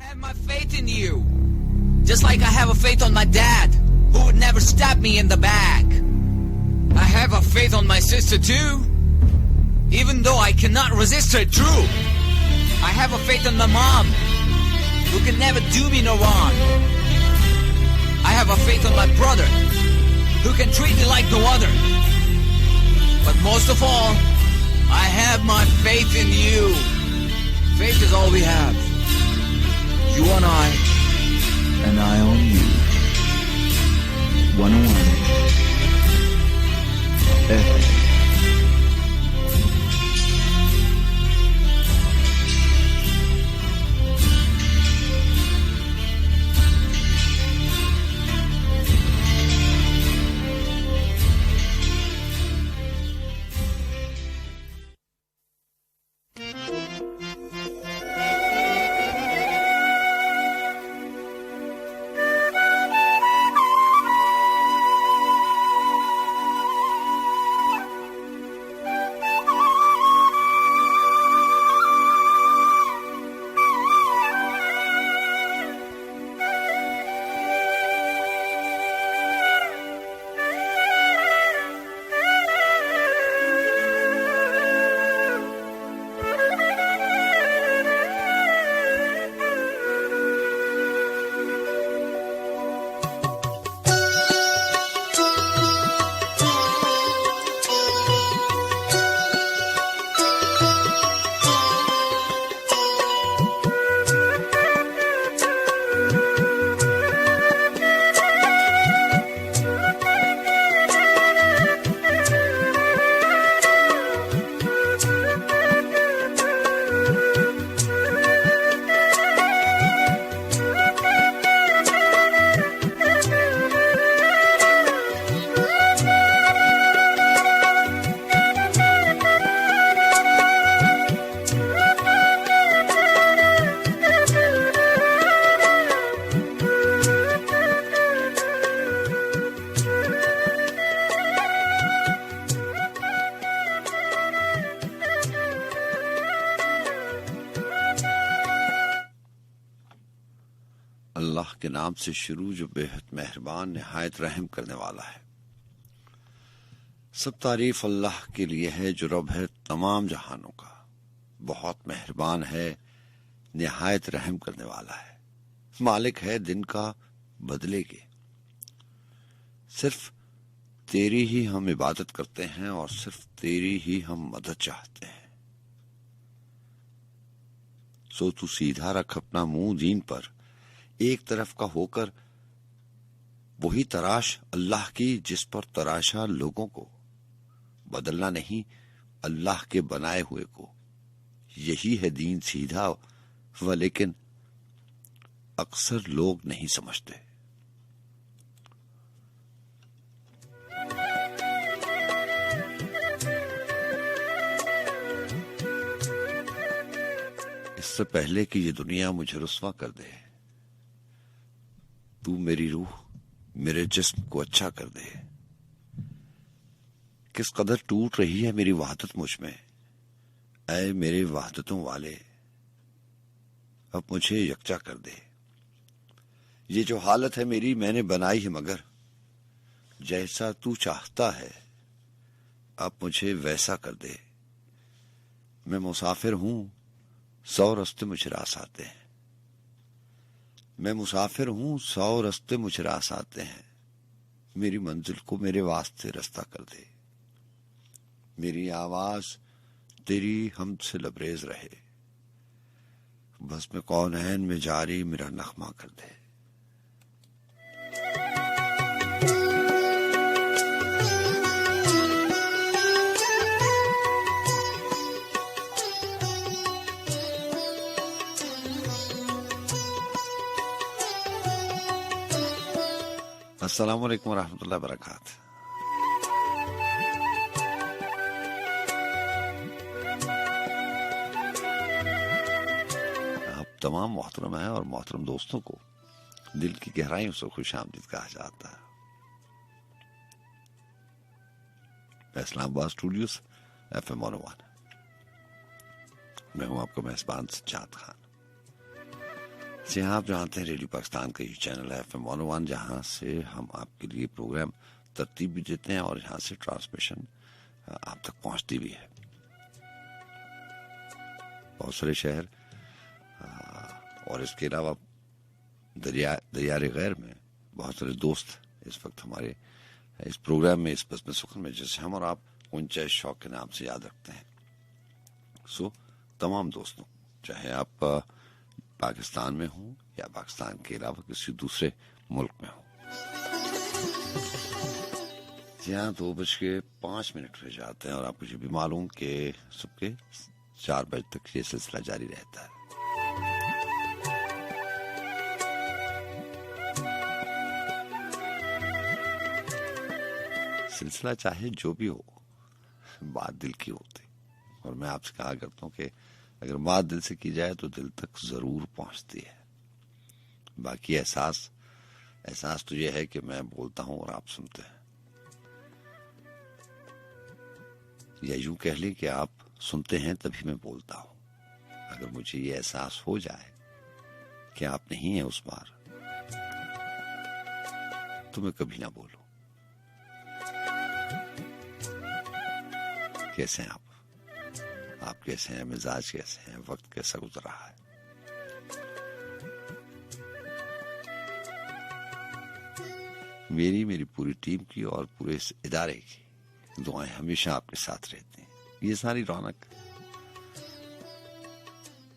have my faith in you. Just like I have a faith on my dad, who would never stab me in the back. I have a faith on my sister too, even though I cannot resist her true. I have a faith on my mom, who can never do me no wrong. I have a faith on my brother, who can treat me like no other. But most of all, I have my faith in you. Faith is all we have. You on I, and I on you. 101 FM. अल्लाह के नाम से शुरू जो बेहद मेहरबान निहायत रहम करने वाला है। सब तारीफ अल्लाह के लिए है जो रब है तमाम जहानों का, बहुत मेहरबान है, निहायत रहम करने वाला है, मालिक है दिन का बदले के। सिर्फ तेरी ही हम इबादत करते हैं और सिर्फ तेरी ही हम मदद चाहते हैं। सो तू सीधा रख अपना मुंह दीन पर, एक तरफ का होकर वही तराश अल्लाह की जिस पर तराशा लोगों को, बदलना नहीं अल्लाह के बनाए हुए को। यही है दीन सीधा, वह लेकिन अक्सर लोग नहीं समझते। इससे पहले कि ये दुनिया मुझे रुस्वा कर दे, तू मेरी रूह मेरे जिस्म को अच्छा कर दे। किस कदर टूट रही है मेरी वहदत मुझ में, ऐ मेरे वहदतों वाले अब मुझे यकजा कर दे। ये जो हालत है मेरी मैंने बनाई है, मगर जैसा तू चाहता है अब मुझे वैसा कर दे। मैं मुसाफिर हूं, 100 रास्ते मुझे रास आते हैं। मैं मुसाफिर हूं, 100 रास्ते मुझे रास आते हैं। मेरी मंजिल को मेरे वास्ते रास्ता कर दे। मेरी आवाज तेरी हमद से लबरेज रहे, बस में कौनैन में जारी मेरा नगमा कर दे। अस्सलाम वालेकुम रहमतुल्लाहि व बरकातहू। आप तमाम मोहतरम हैं और मोहतरम दोस्तों को दिल की गहराइयों से खुशामदीद कहा जाता है। Islamabad studios FM 101। मैं हूं आपका मेजबान सज्जाद खान। जी आप जानते हैं रेडियो पाकिस्तान का ये चैनल है FM 101, जहां से हम आपके लिए प्रोग्राम तरतीब भी देते हैं और यहाँ से ट्रांसमिशन आप तक पहुंचती भी है। बहुत सारे शहर और इसके अलावा दरियारे गैर में बहुत सारे दोस्त इस वक्त हमारे इस प्रोग्राम में, इस बज़्म सुखन में, जैसे हम और आप ऊंचा शौक के नाम से याद रखते हैं। सो तमाम दोस्तों, चाहे आप पाकिस्तान में हो या पाकिस्तान के अलावा किसी दूसरे मुल्क में हो, यहाँ 2:05 हो जाते हैं और आपको ये भी मालूम कि सुबह के 4 बजे तक ये सिलसिला जारी रहता है। सिलसिला चाहे जो भी हो, बात दिल की होती, और मैं आपसे कहा करता हूँ कि अगर बात दिल से की जाए तो दिल तक जरूर पहुंचती है। बाकी एहसास तो यह है कि मैं बोलता हूं और आप सुनते हैं, या यूं कह लें कि आप सुनते हैं तभी मैं बोलता हूं। अगर मुझे ये एहसास हो जाए कि आप नहीं है उस बार, तो मैं कभी ना बोलूं। कैसे हैं आप कैसे हैं, मिजाज कैसे हैं, वक्त कैसा गुजर रहा है? मेरी पूरी टीम की और पूरे इस इदारे की दुआएं हमेशा आपके साथ रहती हैं। ये सारी रौनक,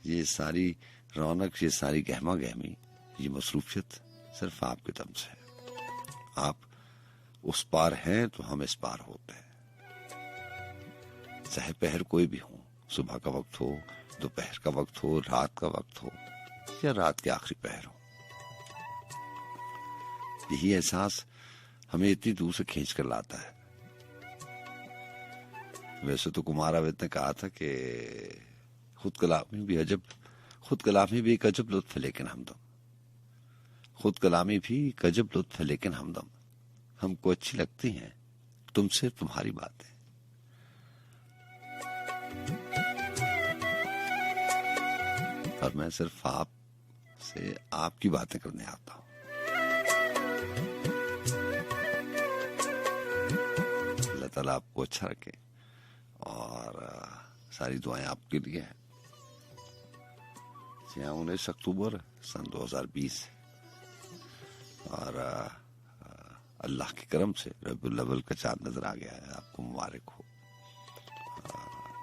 ये सारी गहमा गहमी, ये मसरूफियत सिर्फ आपके दम से है। आप उस पार हैं तो हम इस पार होते हैं। चाहे पहर कोई भी हो, सुबह का वक्त हो, दोपहर का वक्त हो, रात का वक्त हो, या रात के आखिरी पहर हो, यही एहसास हमें इतनी दूर से खींच कर लाता है। वैसे तो कुमार आविद ने कहा था कि खुद कलामी भी एक अजब लुत्फ है, लेकिन हमदम, खुद कलामी भी एक अजब लुत्फ है, लेकिन हमदम, हमको अच्छी लगती हैं तुमसे तुम्हारी बातें। और मैं सिर्फ आप से आपकी बातें करने आता हूं। अल्लाह ताला आपको अच्छा रखे और सारी दुआएं आपके लिए हैं। 19 अक्टूबर सन 2020 और अल्लाह के करम से रबीउल अव्वल का चांद नजर आ गया है। आपको मुबारक हो।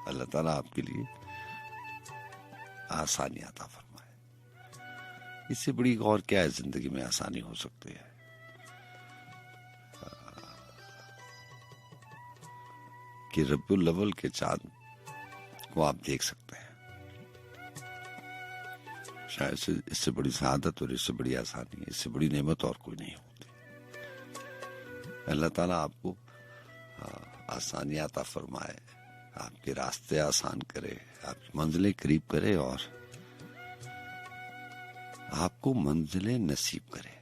अल्लाह ताला आपके लिए आसानी अता फरमाए। इससे बड़ी और क्या है जिंदगी में आसानी हो सकती है? कि रबीउल अव्वल के चांद को आप देख सकते हैं। शायद इससे बड़ी सआदत और इससे बड़ी आसानी, इससे बड़ी नेमत और कोई नहीं होती। अल्लाह ताला आपको आसानी अता फरमाए, आपके रास्ते आसान करे, आपकी मंजिलें करीब करे और आपको मंजिलें नसीब करे।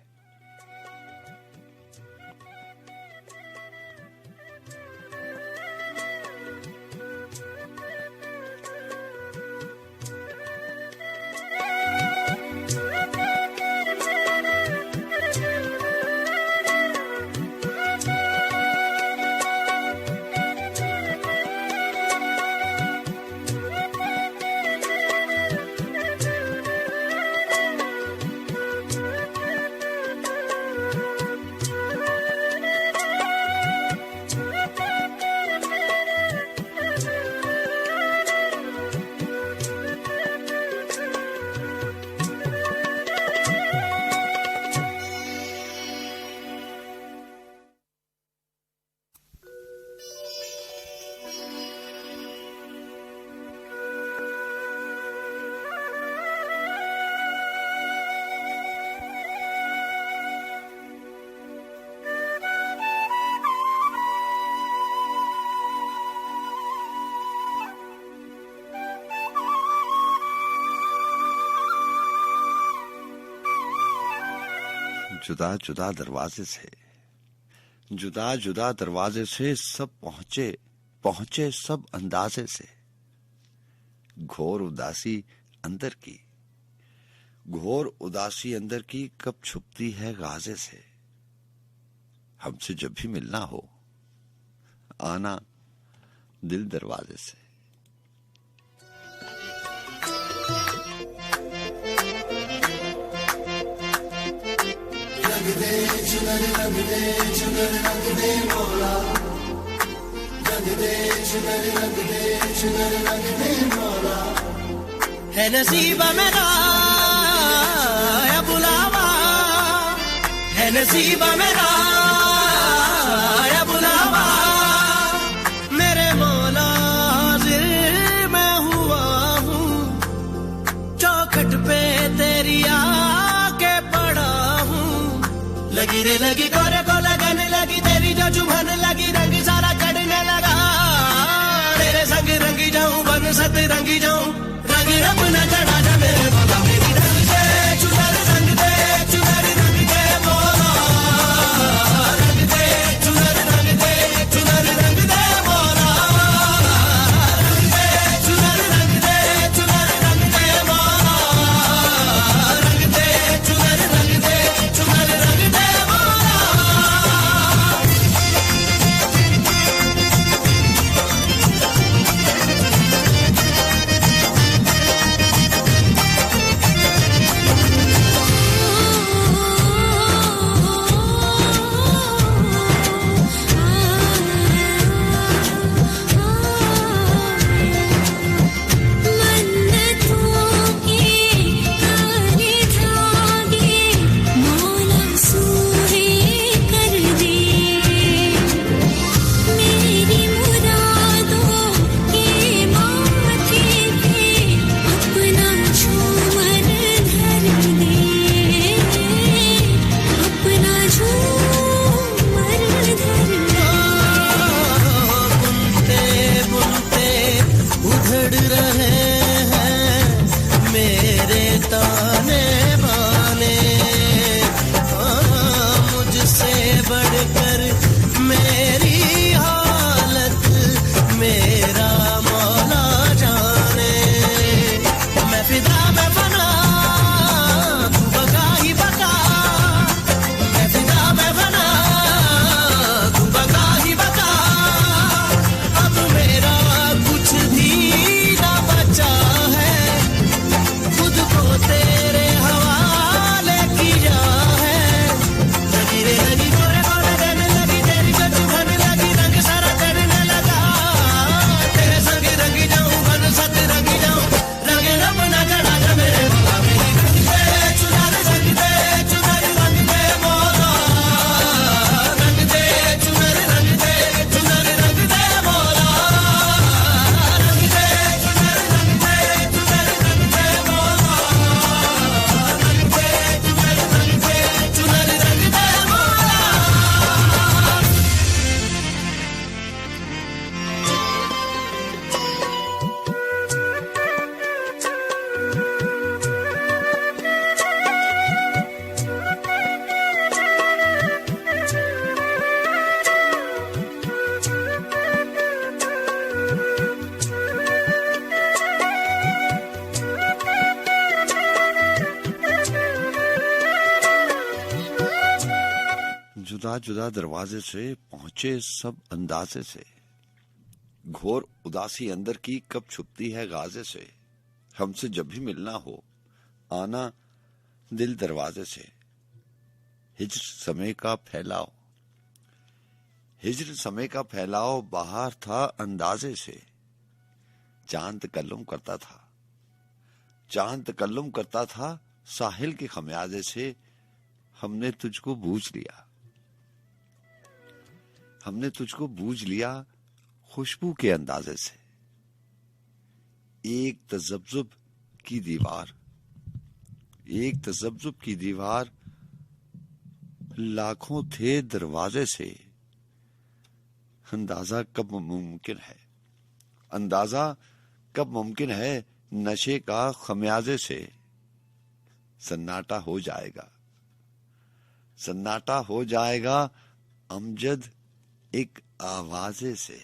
जुदा जुदा दरवाजे से सब पहुंचे सब अंदाजे से। घोर उदासी अंदर की, घोर उदासी अंदर की कब छुपती है गाजे से। हमसे जब भी मिलना हो आना दिल दरवाजे से। रंग दे चुनर रंग दे चुनर रंग दे मौला, रंग दे चुनर रंग दे चुनर रंग दे मौला। है नसीबा मेरा या बुलावा, है नसीबा मेरा या बुलावा, मेरे मौला हाजिर मैं हुआ हूँ, चौखट पे तेरी आके पड़ा हूँ। लगी रे लगी गोरे को लगने लगी, तेरी जो चुभन लगी, रंग सारा चढ़ने लगा। तेरे संग रंगी जाऊं बन सत रंगी जाऊं, रंग रब न चढ़ा जा मेरे मौला। मेरी रंग दे चुनर रंग दे चुनर रंग दे मौला, रंग दे चुनर रंग दे चुनर रंग दे मौला, रंग दे चुनर रंग दे चुनर रंग दे मौला, रंग दे चुनर रंग दे चुनर रंग दे मौला। जुदा जुदा दरवाजे से पहुंचे सब अंदाजे से, घोर उदासी अंदर की कब छुपती है गाजे से। हमसे जब भी मिलना हो आना दिल दरवाजे से। हिज्र समय का फैलाव, हिज्र समय का फैलाव बाहर था अंदाजे से। चांद तकल्लुम करता था, चांद तकल्लुम करता था साहिल के खमियाजे से। हमने तुझको बूझ लिया, हमने तुझको बूझ लिया खुशबू के अंदाजे से। एक तजब्जुब की दीवार, एक तजब्जुब की दीवार, लाखों थे दरवाजे से। अंदाजा कब मुमकिन है, अंदाजा कब मुमकिन है नशे का खमियाजे से। सन्नाटा हो जाएगा, सन्नाटा हो जाएगा अमजद एक आवाजे से।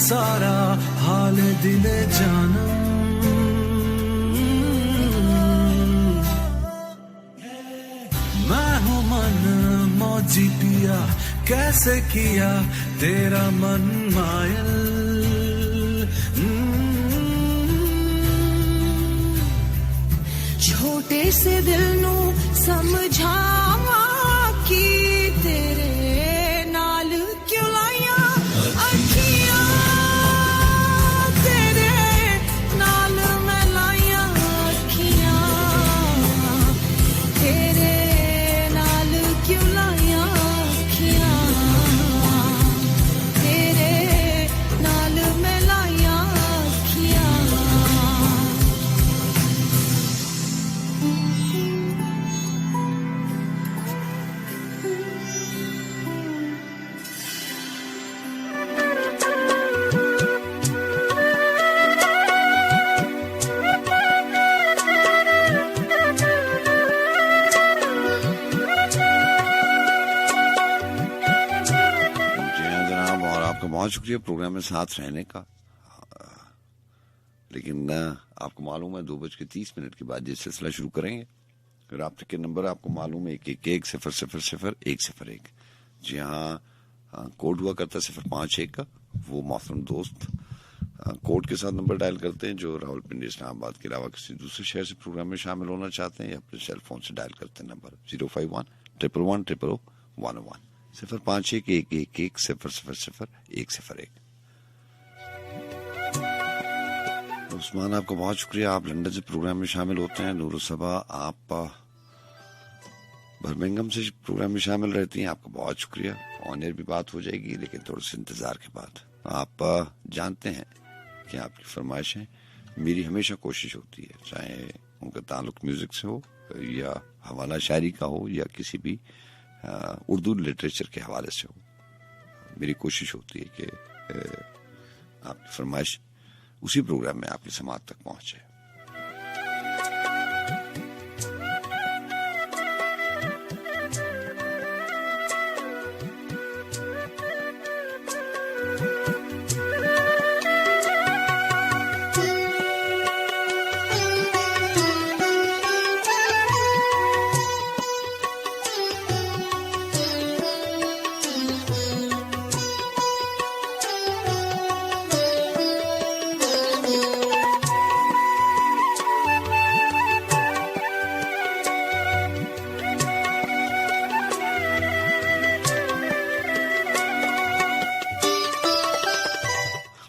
सारा हाल दिले जानम मैं हूँ मन मौजी पिया कैसे किया तेरा मन मायल छोटे से दिल नू समझावा कि तेरे नाल क्यों लाया अखियां बहुत शुक्रिया प्रोग्राम में साथ रहने का। लेकिन आपको मालूम है 2:30 के बाद ये सिलसिला शुरू करेंगे। राब्ते के नंबर आपको मालूम है 111000101। जी हाँ, कोड हुआ करता 051 का। वो मोहतरम दोस्त कोड के साथ नंबर डायल करते हैं जो रावलपिंडी इस्लामाबाद के अलावा किसी दूसरे शहर से प्रोग्राम में शामिल होना चाहते हैं या अपने सेल फोन से डायल करते हैं नंबर 051-111-001 051-111-001। उस्मान, आपका बहुत शुक्रिया। आप लंदन से प्रोग्राम में शामिल होते हैं। नूरुसबा, आप बर्मिंघम से प्रोग्राम में शामिल रहती हैं। आपका बहुत शुक्रिया। ऑन एयर भी बात हो जाएगी, लेकिन थोड़े से इंतजार के बाद। आप जानते हैं कि आपकी फरमाइशें मेरी हमेशा कोशिश होती है, चाहे उनका ताल्लुक म्यूजिक से हो या हवाला शायरी का हो या किसी भी उर्दू लिटरेचर के हवाले से हो। मेरी कोशिश होती है कि आपकी फरमाइश उसी प्रोग्राम में आपकी समात तक पहुंचे।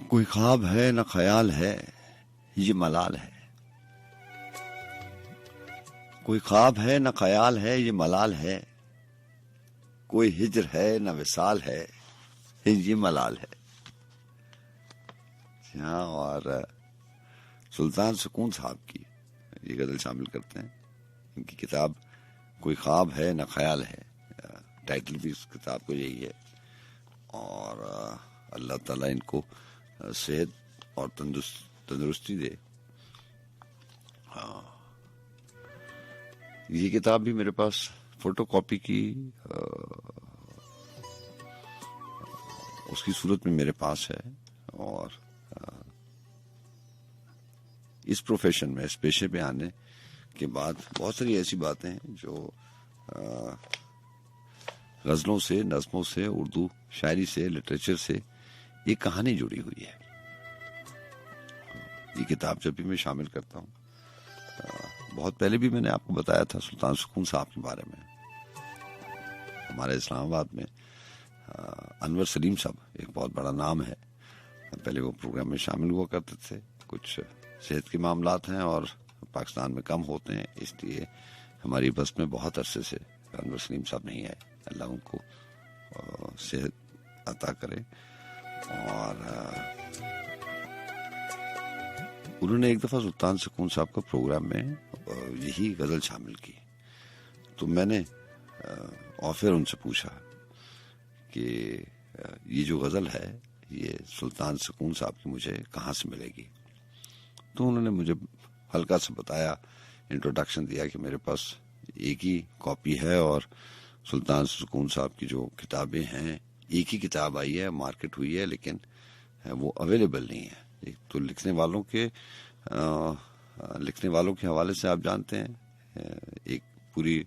कोई ख्वाब है न ख्याल है, ये मलाल है। कोई ख्वाब है न ख्याल है, ये मलाल है। कोई हिज्र है न विसाल है, ये मलाल है। हाँ, और सुल्तान सुकून साहब की ये गजल शामिल करते हैं। इनकी किताब कोई ख्वाब है न ख्याल है, टाइटल भी इस किताब को यही है। और अल्लाह ताला इनको सेहत और तंदुरुस्ती दे। हाँ, ये किताब भी मेरे पास फोटो कॉपी की उसकी सूरत में मेरे पास है। और इस प्रोफेशन में, इस पेशे पे आने के बाद बहुत सारी ऐसी बातें हैं जो गजलों से, नज़्मों से, उर्दू शायरी से, लिटरेचर से एक कहानी जुड़ी हुई है। ये किताब जब भी मैं शामिल करता हूँ, बहुत पहले भी मैंने आपको बताया था सुल्तान सुकून साहब के बारे में। हमारे इस्लामाबाद में अनवर सलीम साहब एक बहुत बड़ा नाम है। पहले वो प्रोग्राम में शामिल हुआ करते थे। कुछ सेहत के मामलात हैं और पाकिस्तान में कम होते हैं, इसलिए हमारी बस में बहुत अरसे से अनवर सलीम साहब नहीं आए। अल्लाह उनको सेहत अता करे। और उन्होंने एक दफा सुल्तान सुकून साहब का प्रोग्राम में यही गजल शामिल की। तो मैंने और फिर उनसे पूछा कि ये जो गजल है ये सुल्तान सुकून साहब की मुझे कहाँ से मिलेगी। तो उन्होंने मुझे हल्का सा बताया, इंट्रोडक्शन दिया कि मेरे पास एक ही कॉपी है और सुल्तान सुकून साहब की जो किताबें हैं, एक ही किताब आई है, मार्केट हुई है, लेकिन वो अवेलेबल नहीं है। एक तो लिखने वालों के हवाले से आप जानते हैं, एक पूरी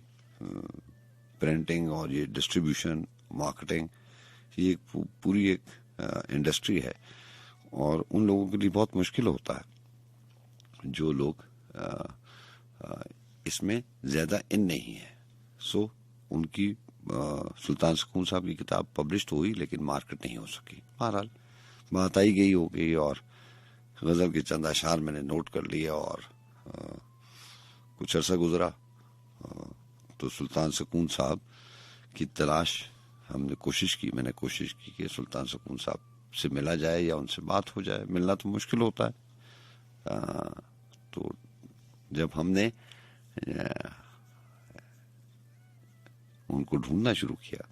प्रिंटिंग और ये डिस्ट्रीब्यूशन, मार्केटिंग, ये एक पूरी एक इंडस्ट्री है। और उन लोगों के लिए बहुत मुश्किल होता है जो लोग इसमें ज्यादा इन नहीं है। सो उनकी सुल्तान सुकून साहब की किताब पब्लिश हुई लेकिन मार्केट नहीं हो सकी। बहरहाल बात आई गई हो गई और गजल के चंद अशार मैंने नोट कर लिए और कुछ अरसा गुजरा तो सुल्तान सुकून साहब की तलाश मैंने कोशिश की कि सुल्तान सुकून साहब से मिला जाए या उनसे बात हो जाए। मिलना तो मुश्किल होता है। तो जब हमने उनको ढूंढना शुरू किया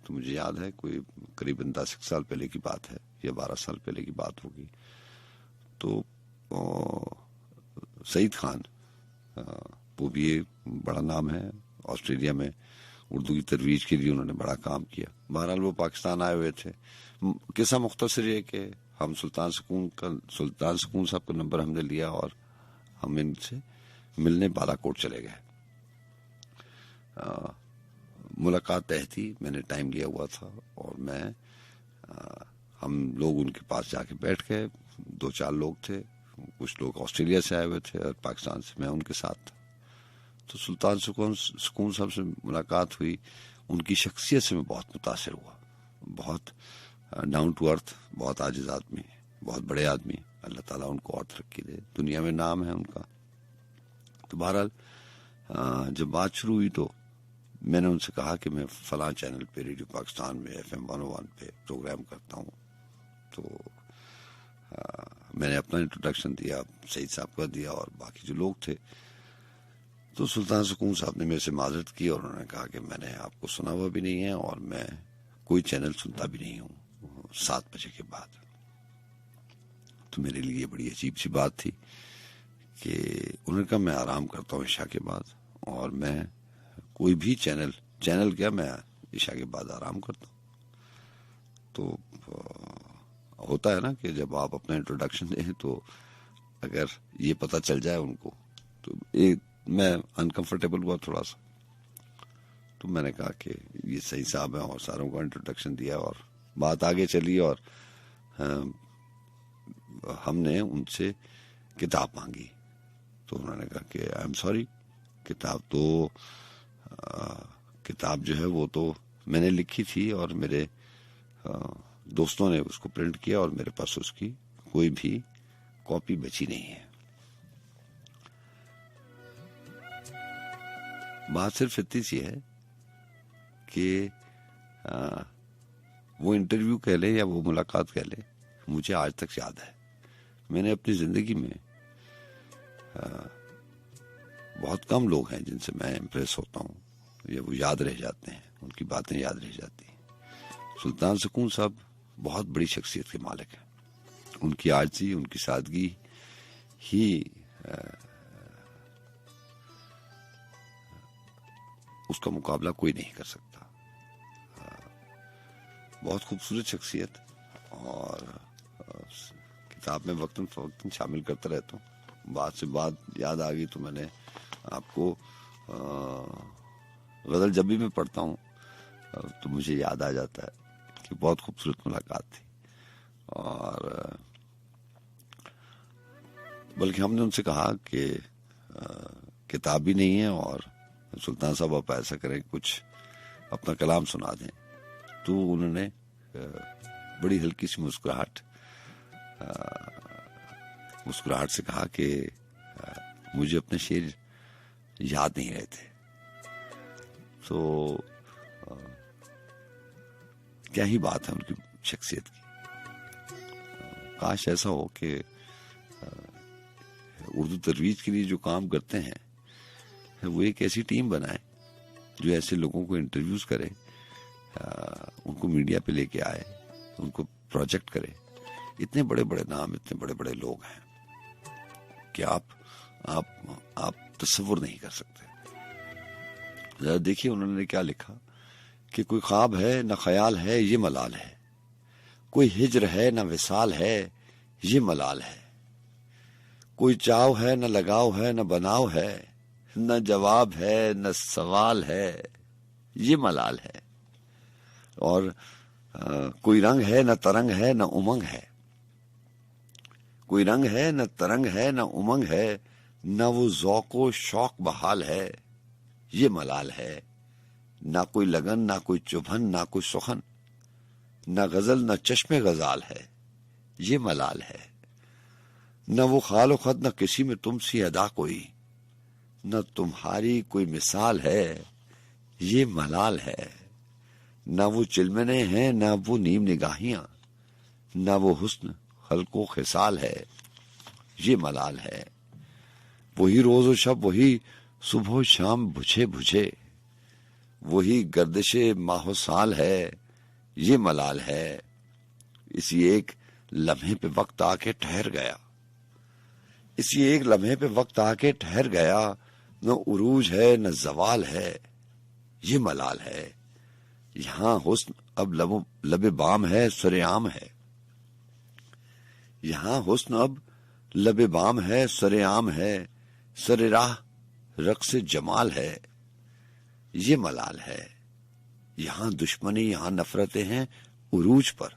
तो मुझे याद है कोई करीबन 10 साल पहले की बात है या 12 साल पहले की बात होगी। तो सईद खान, वो भी एक बड़ा नाम है, ऑस्ट्रेलिया में उर्दू की तरवीज के लिए उन्होंने बड़ा काम किया। बहरहाल वो पाकिस्तान आए हुए थे। किस्सा मुख्तसर है कि हम सुल्तान सुकून साहब का नंबर हमने लिया और हम इनसे मिलने बालाकोट चले गए। मुलाकात तय थी, मैंने टाइम लिया हुआ था और हम लोग उनके पास जाके बैठ गए। 2-4 लोग थे, कुछ लोग ऑस्ट्रेलिया से आए हुए थे और पाकिस्तान से, मैं उनके साथ था। तो सुल्तान सुकून साहब से मुलाकात हुई। उनकी शख्सियत से मैं बहुत मुतासिर हुआ। बहुत डाउन टू अर्थ, बहुत आजिज आदमी, बहुत बड़े आदमी अल्लाह ताला उनको और तरक्की दे, दुनिया में नाम है उनका। तो बहरहाल जब बात शुरू हुई तो मैंने उनसे कहा कि मैं फलां चैनल पे रेडियो पाकिस्तान में FM 101 पे प्रोग्राम करता हूँ। तो मैंने अपना इंट्रोडक्शन दिया, सईद साहब का दिया और बाकी जो लोग थे। तो सुल्तान सुकून साहब ने मेरे से माजरत की और उन्होंने कहा कि मैंने आपको सुना हुआ भी नहीं है और मैं कोई चैनल सुनता भी नहीं हूँ 7 बजे के बाद। तो मेरे लिए बड़ी अजीब सी बात थी कि उन्होंने कहा मैं आराम करता हूँ ईशा के बाद और मैं कोई भी चैनल क्या, मैं ईशा के बाद आराम करता हूँ। तो होता है ना कि जब आप अपना इंट्रोडक्शन दें तो अगर ये पता चल जाए उनको तो मैं अनकंफर्टेबल हुआ थोड़ा सा। तो मैंने कहा कि ये सही साहब है और सारों को इंट्रोडक्शन दिया और बात आगे चली और हमने उनसे किताब मांगी। तो उन्होंने कहा कि आई एम सॉरी, किताब जो है वो तो मैंने लिखी थी और मेरे दोस्तों ने उसको प्रिंट किया और मेरे पास उसकी कोई भी कॉपी बची नहीं है। बात सिर्फ इतनी सी है कि वो इंटरव्यू कह ले या वो मुलाकात कह ले, मुझे आज तक याद है। मैंने अपनी जिंदगी में बहुत कम लोग हैं जिनसे मैं इम्प्रेस होता हूँ या वो याद रह जाते हैं, उनकी बातें याद रह जाती हैं। सुल्तान सुकून साहब बहुत बड़ी शख्सियत के मालिक हैं। उनकी आजिज़ी, उनकी सादगी ही उसका मुकाबला कोई नहीं कर सकता। बहुत खूबसूरत शख्सियत और किताब में वक्तन फवक्तन शामिल करता रहता हूँ। बात से बात याद आ गई तो मैंने आपको गज़ल जब भी मैं पढ़ता हूँ तो मुझे याद आ जाता है कि बहुत खूबसूरत मुलाकात थी। और बल्कि हमने उनसे कहा कि किताब भी नहीं है और सुल्तान साहब आप ऐसा करें कुछ अपना कलाम सुना दें। तो उन्होंने बड़ी हल्की सी मुस्कुराहट से कहा कि मुझे अपने शेर याद नहीं रहे थे। तो क्या ही बात है उनकी शख्सियत की। काश ऐसा हो कि उर्दू तजवीज के लिए जो काम करते हैं वो एक ऐसी टीम बनाए जो ऐसे लोगों को इंटरव्यूज करे, उनको मीडिया पे लेके आए, उनको प्रोजेक्ट करे। इतने बड़े बड़े नाम, इतने बड़े बड़े लोग हैं कि आप तस्वुर नहीं कर सकते। जरा देखिए उन्होंने क्या लिखा कि कोई ख्वाब है न ख्याल है ये मलाल है, कोई हिज्र है न विसाल है ये मलाल है, कोई चाव है न लगाव है न बनाव है, न जवाब है न सवाल है ये मलाल है। और कोई रंग है न तरंग है न उमंग है, कोई रंग है न तरंग है न उमंग है, न वो ज़ौक़ो शौक बहाल है ये मलाल है। ना कोई लगन ना कोई चुभन ना कोई सुखन, न गजल न चश्मे गजाल है ये मलाल है। न वो खालो खद न किसी में तुमसी अदा कोई, न तुम्हारी कोई मिसाल है ये मलाल है। न वो चिलमने हैं न वो नीम निगाहियां, न वो हुस्न खल्को खिसाल है ये मलाल है। वही रोज व शब वही सुबह शाम बुझे बुझे, वही गर्दिशे माहो साल है ये मलाल है। इसी एक लम्हे पे वक्त आके ठहर गया, इसी एक लम्हे पे वक्त आके ठहर गया, न उरूज है न जवाल है ये मलाल है। यहाँ हुस्न अब लबे बाम है सरेआम है, यहाँ हुस्न अब लबे बाम है सरेआम है, सरे राह रक्स जमाल है ये मलाल है। यहाँ दुश्मनी यहाँ नफरतें हैं उरूज पर,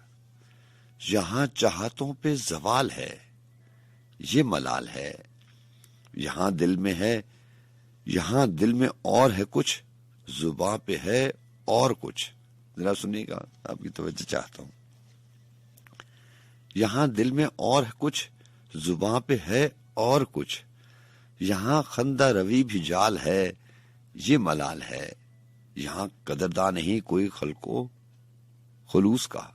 यहाँ चाहतों पे जवाल है ये मलाल है। यहाँ दिल में है, यहाँ दिल में और है कुछ, जुबां पे है और कुछ। जरा सुनिएगा, आपकी तवज्जो चाहता हूं। यहाँ दिल में और है कुछ, जुबां पे है और कुछ, यहाँ खंदा रवी भी जाल है, ये मलाल है। यहाँ कदरदान नहीं कोई खल्को खुलूस का,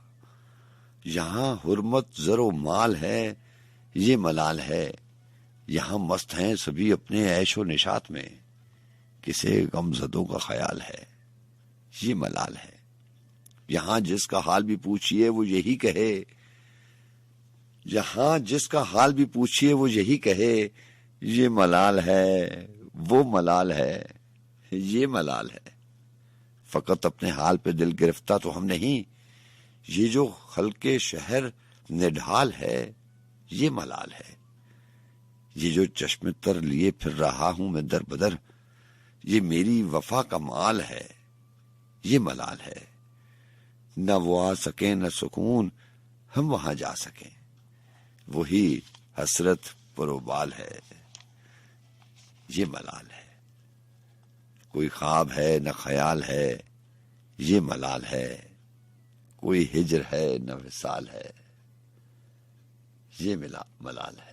यहाँ हुर्मत जरो माल है, ये मलाल है। यहाँ मस्त हैं सभी अपने ऐशो निशात में, किसे गमजदों का ख्याल है, ये मलाल है। यहाँ जिसका हाल भी पूछिए वो यही कहे, यहाँ जिसका हाल भी पूछिए वो यही कहे, ये मलाल है, वो मलाल है, ये मलाल है। फकत अपने हाल पे दिल गिरफ्ता तो हम नहीं, ये जो खल्के शहर निढाल है, ये मलाल है। ये जो चश्मे तर लिए फिर रहा हूं मैं दर बदर, ये मेरी वफा का माल है, ये मलाल है। न वो आ सके न सुकून हम वहां जा सकें, वही हसरत परोबाल है, ये मलाल है। कोई ख्वाब है न ख्याल है, ये मलाल है। कोई हिजर है न विसाल है, ये मलाल है।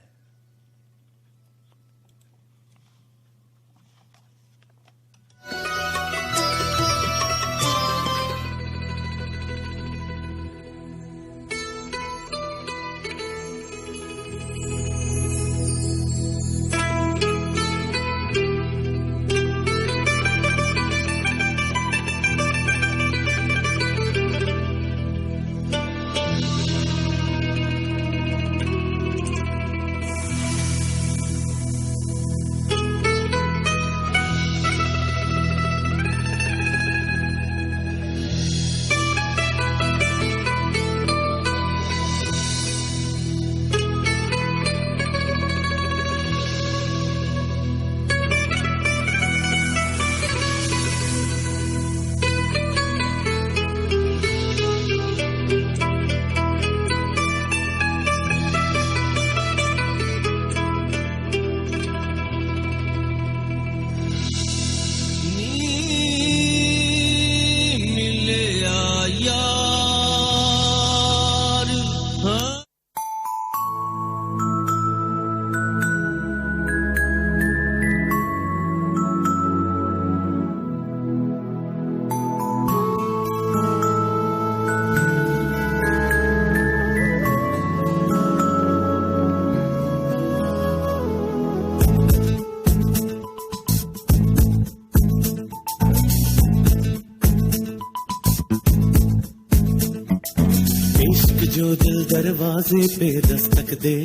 जो दिल दरवाजे पे दस्तक दे,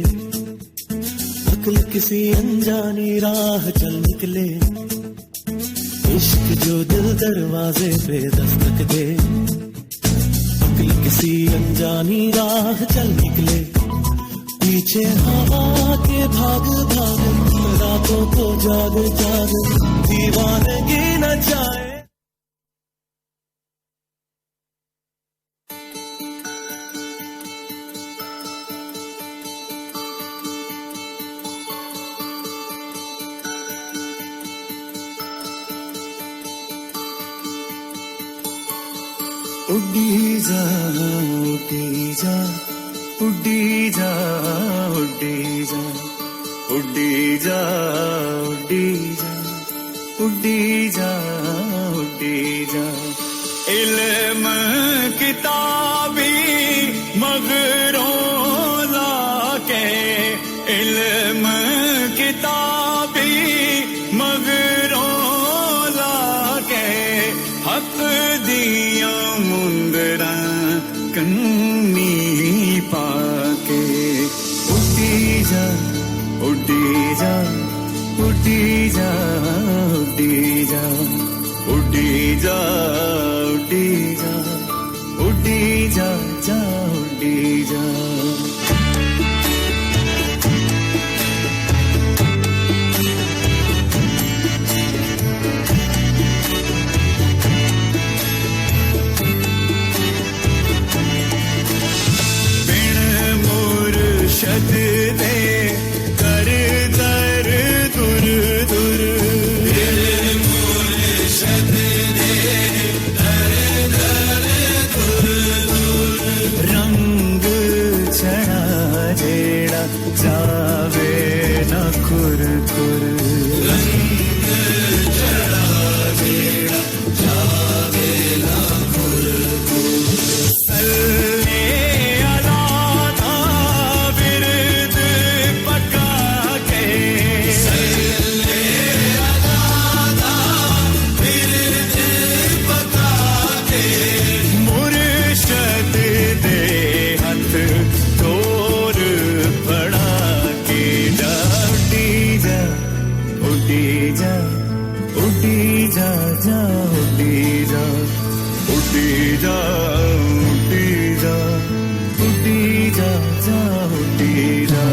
अक्ल किसी अनजानी राह चल निकले। इश्क जो दिल दरवाजे पे दस्तक दे, अक्ल किसी अनजानी राह चल निकले। पीछे हवा के भाग भाग रातों को जाग जाग दीवानगी न जाए। उड़ी जा उड़ी जा उड़ी जा उड़ी जा उड़ी जा उड़ी जा उड़ी जा उड़ी जा। इल्म किताबी मगरों लाके, इल्म किताबी मगरों लाके, हक दिया मुंदरा कन्नी पाके। उड़ी जा उड़ी जा उड़ी जा उड़ी जा उड़ी जा उड़ी जा उड़ी जा जा उड़ी जा। शद दे कर दर दुर दुर, दिल मुर्शद दे उड़ी जा जा उड़ी जा उड़ी जा उड़ी जा उड़ी जा जा उड़ी जा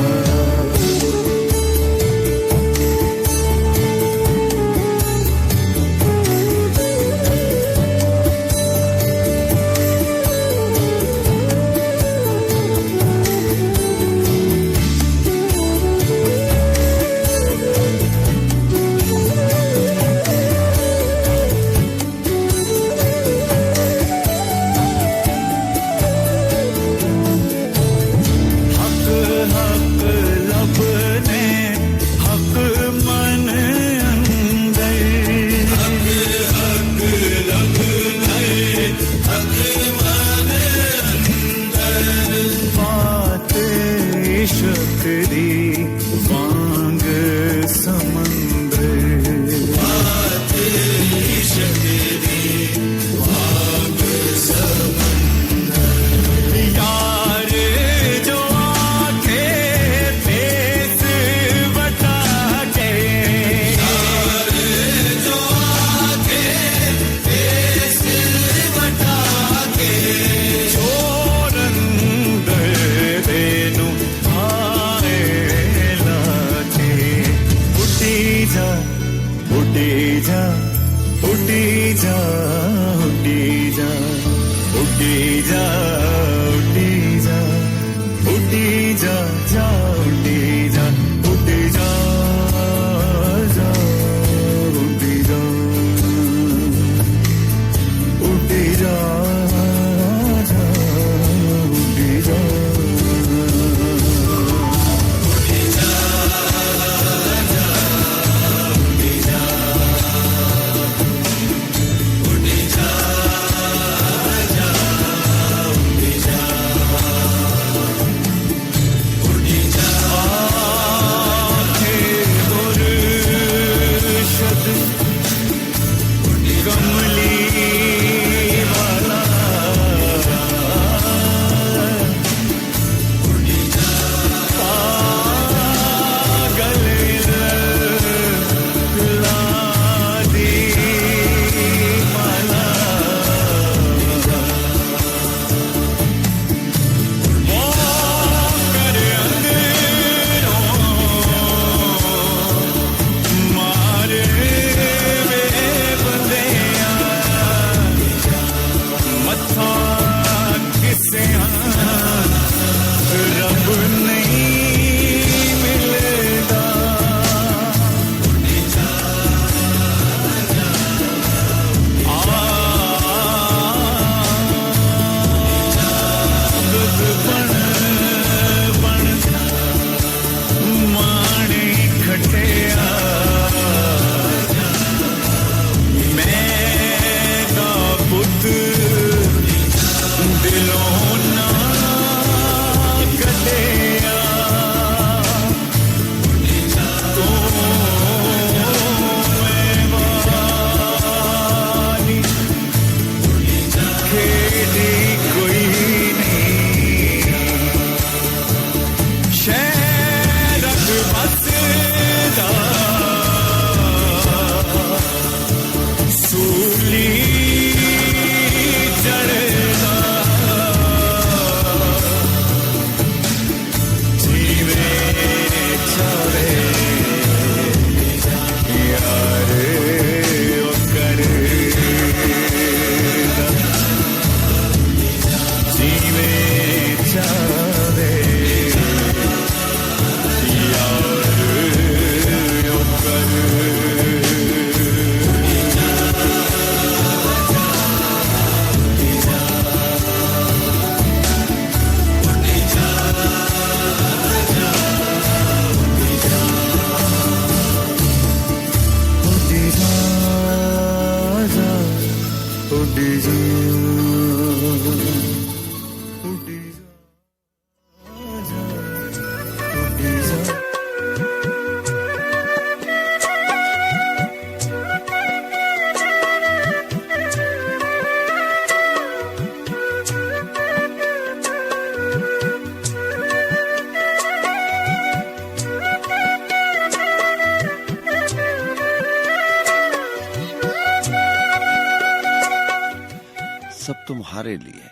सब तुम्हारे लिए,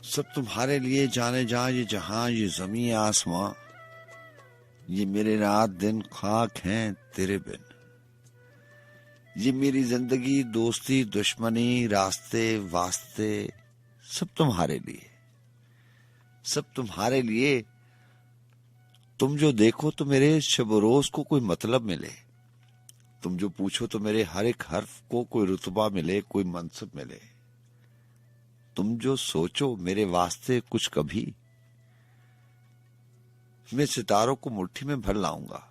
सब तुम्हारे लिए जाने जा ये जहां, ये जमी आसमां, ये मेरे रात दिन खाक हैं तेरे बिन। ये मेरी जिंदगी, दोस्ती, दुश्मनी, रास्ते वास्ते, सब तुम्हारे लिए, सब तुम्हारे लिए। तुम जो देखो तो मेरे शब रोज को कोई मतलब मिले, तुम जो पूछो तो मेरे हर एक हर्फ को कोई रुतबा मिले, कोई मनसब मिले। तुम जो सोचो मेरे वास्ते कुछ कभी, मैं सितारों को मुट्ठी में भर लाऊंगा।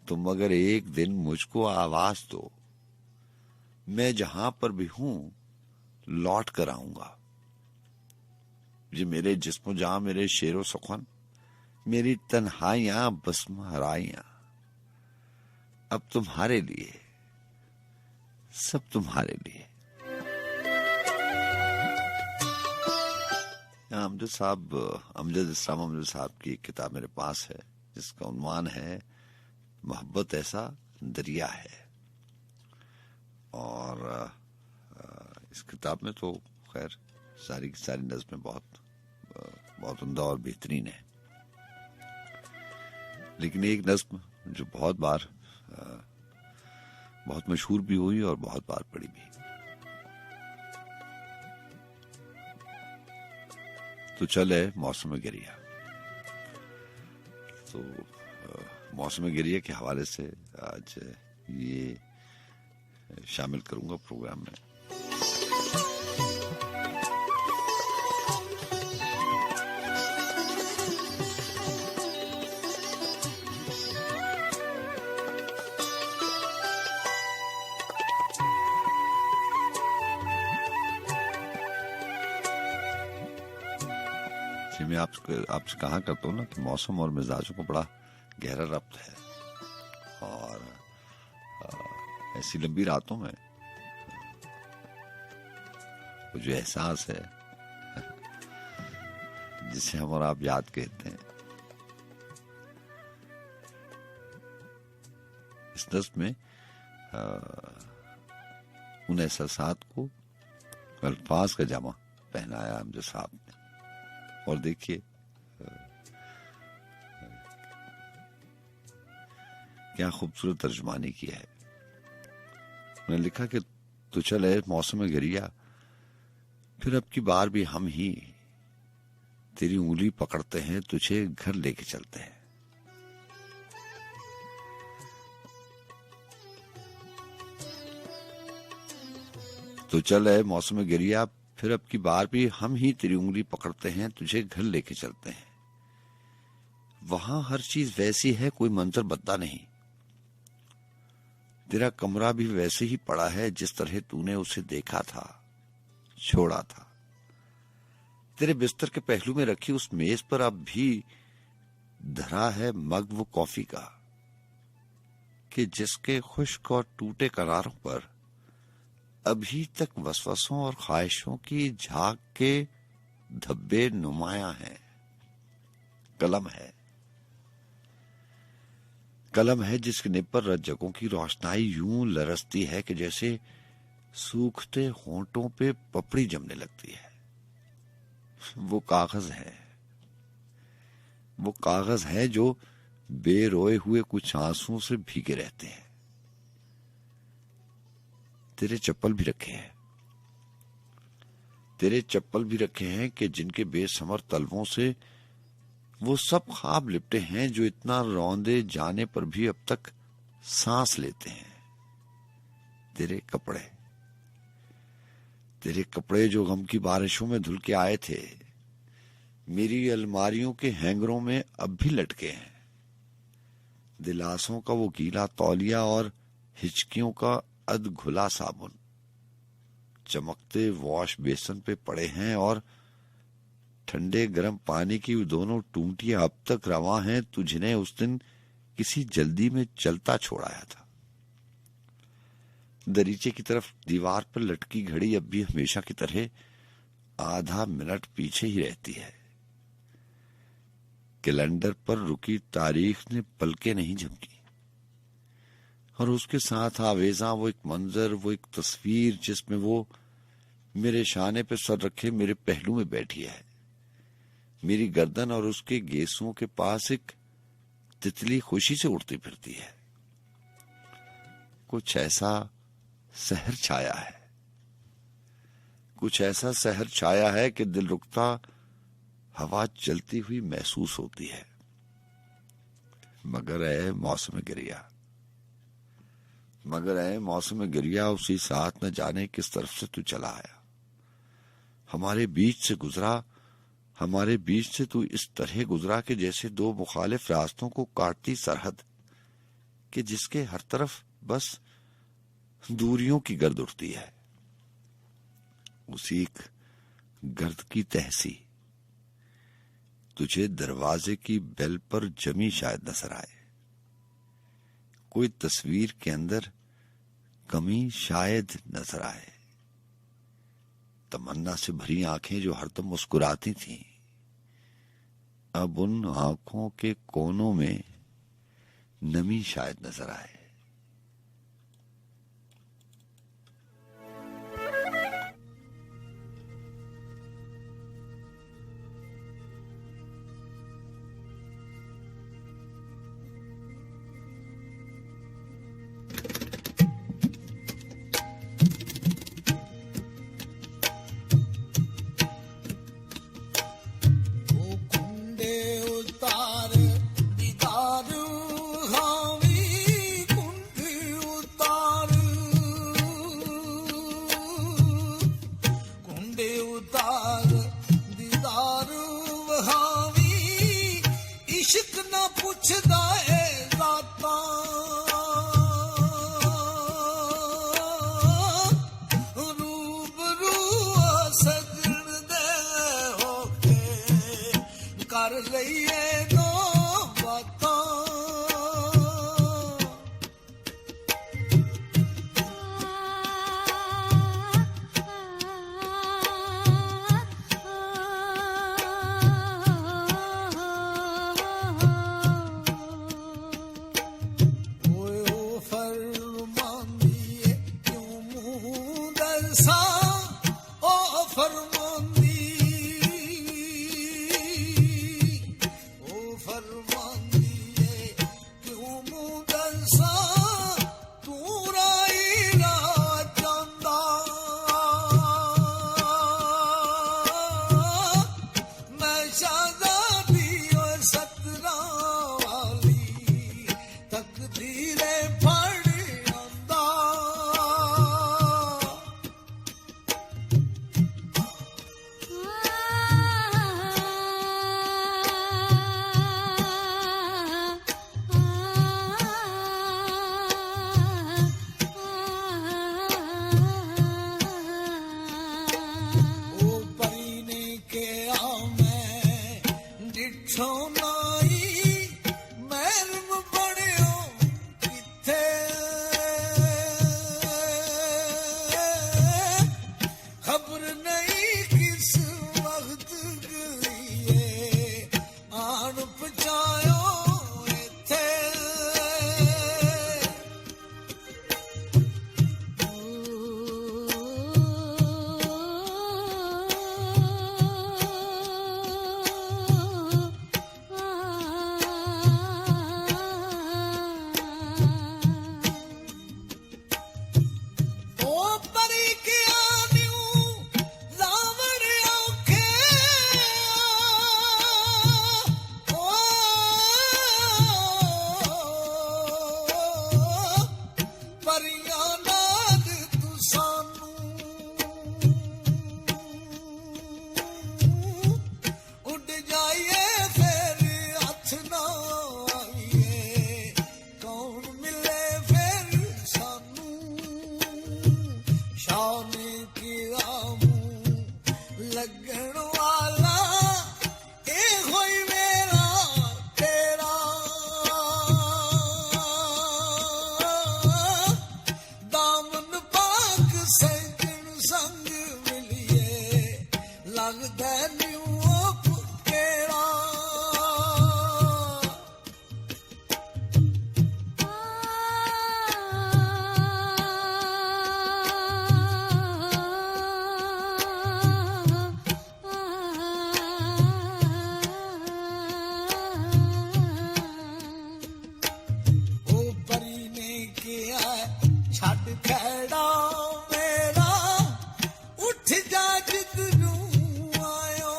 तुम अगर एक दिन मुझको आवाज दो, मैं जहां पर भी हूं लौट कर आऊंगा। ये मेरे जिस्म जहां, मेरे शेरो सुखन, मेरी तन्हाइयां बस्म हराइयां, अब तुम्हारे लिए, सब तुम्हारे लिए। अमजद इस्लाम अमजद साहब की एक किताब मेरे पास है जिसका उन्वान है मोहब्बत ऐसा दरिया है। और इस किताब में तो खैर सारी की सारी नज़्में बहुत उम्दा और बेहतरीन है, लेकिन एक नज़्म जो बहुत मशहूर भी हुई और बहुत बार पढ़ी भी। तो चले मौसम गिरिया। तो मौसम गिरिया के हवाले से आज ये शामिल करूंगा प्रोग्राम में। मैं आपसे कहा करता हूँ ना कि मौसम और मिजाजों को बड़ा गहरा रब्त है, और ऐसी लंबी रातों में वो जो एहसास है जिसे हम और आप याद कहते हैं, इस नज़्म में उन एहसासात को अल्फाज का जामा पहनाया अमजद साहब ने। और देखिए क्या खूबसूरत तर्जुमानी किया है। उन्होंने लिखा कि तो चले मौसम गिरिया, फिर अब की बार भी हम ही तेरी उंगली पकड़ते हैं, तुझे घर लेके चलते हैं। तो चले मौसम गिरिया, फिर अब की बार भी हम ही तेरी उंगली पकड़ते हैं, तुझे घर लेके चलते हैं। वहां हर चीज वैसी है, कोई मंजर बदला नहीं। तेरा कमरा भी वैसे ही पड़ा है जिस तरह तूने उसे देखा था, छोड़ा था। तेरे बिस्तर के पहलू में रखी उस मेज पर अब भी धरा है मग वो कॉफी का, कि जिसके खुश्क और टूटे किनारों पर अभी तक वसवसों और ख्वाहिशों की झाग के धब्बे नुमायां हैं। कलम है जिसके निब पर रज्जकों की रोशनाई यूं लरसती है कि जैसे सूखते होंठों पे पपड़ी जमने लगती है। वो कागज है जो बेरोए हुए कुछ आंसुओं से भीगे रहते हैं। तेरे चप्पल भी रखे हैं कि जिनके बेसमर तलवों से वो सब ख्वाब लिपटे हैं जो इतना रौंदे जाने पर भी अब तक सांस लेते हैं। तेरे कपड़े जो गम की बारिशों में धुल के आए थे, मेरी अलमारियों के हैंगरों में अब भी लटके हैं। दिलासों का वो गीला तौलिया और हिचकियों का अधघुला साबुन चमकते वॉश बेसन पे पड़े हैं, और ठंडे गर्म पानी की दोनों टूंटियां अब तक रवा हैं, तुझने उस दिन किसी जल्दी में चलता छोड़ाया था। दरीचे की तरफ दीवार पर लटकी घड़ी अब भी हमेशा की तरह आधा मिनट पीछे ही रहती है। कैलेंडर पर रुकी तारीख ने पलके नहीं झपकी, और उसके साथ आवेजा वो एक मंजर, वो एक तस्वीर जिसमें वो मेरे शाने पे सर रखे मेरे पहलू में बैठी है। मेरी गर्दन और उसके गेसुओं के पास एक तितली खुशी से उड़ती फिरती है। कुछ ऐसा शहर छाया है, कुछ ऐसा शहर छाया है कि दिल रुकता हवा चलती हुई महसूस होती है। मगर ऐ मौसम गिरिया, मगर ऐ मौसम गिरिया, उसी साथ न जाने किस तरफ से तू चला आया। हमारे बीच से गुजरा, हमारे बीच से तू इस तरह गुजरा कि जैसे दो मुखालिफ रास्तों को काटती सरहद कि जिसके हर तरफ बस दूरियों की गर्द उठती है। उसी एक गर्द की तहसी तुझे दरवाजे की बेल पर जमी शायद नजर आए। कोई तस्वीर के अंदर कमी शायद नजर आए। तमन्ना से भरी आंखें जो हरदम मुस्कुराती थीं, अब उन आंखों के कोनों में नमी शायद नजर आए। धीरे पड़ है छड़ खड़ा मेरा उठ जा जिधरू आयो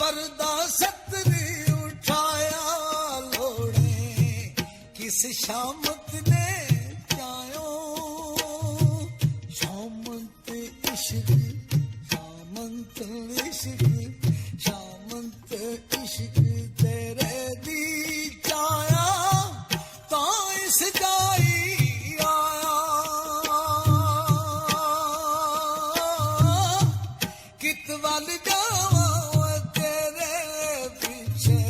पर्दा सतरी उठाया लोड़े किस शामत ने जायो शामत इश्क शामत इश्क शामत इश्क तेरे दी चाया ता इस जाई आया कित वल जावां तेरे पीछे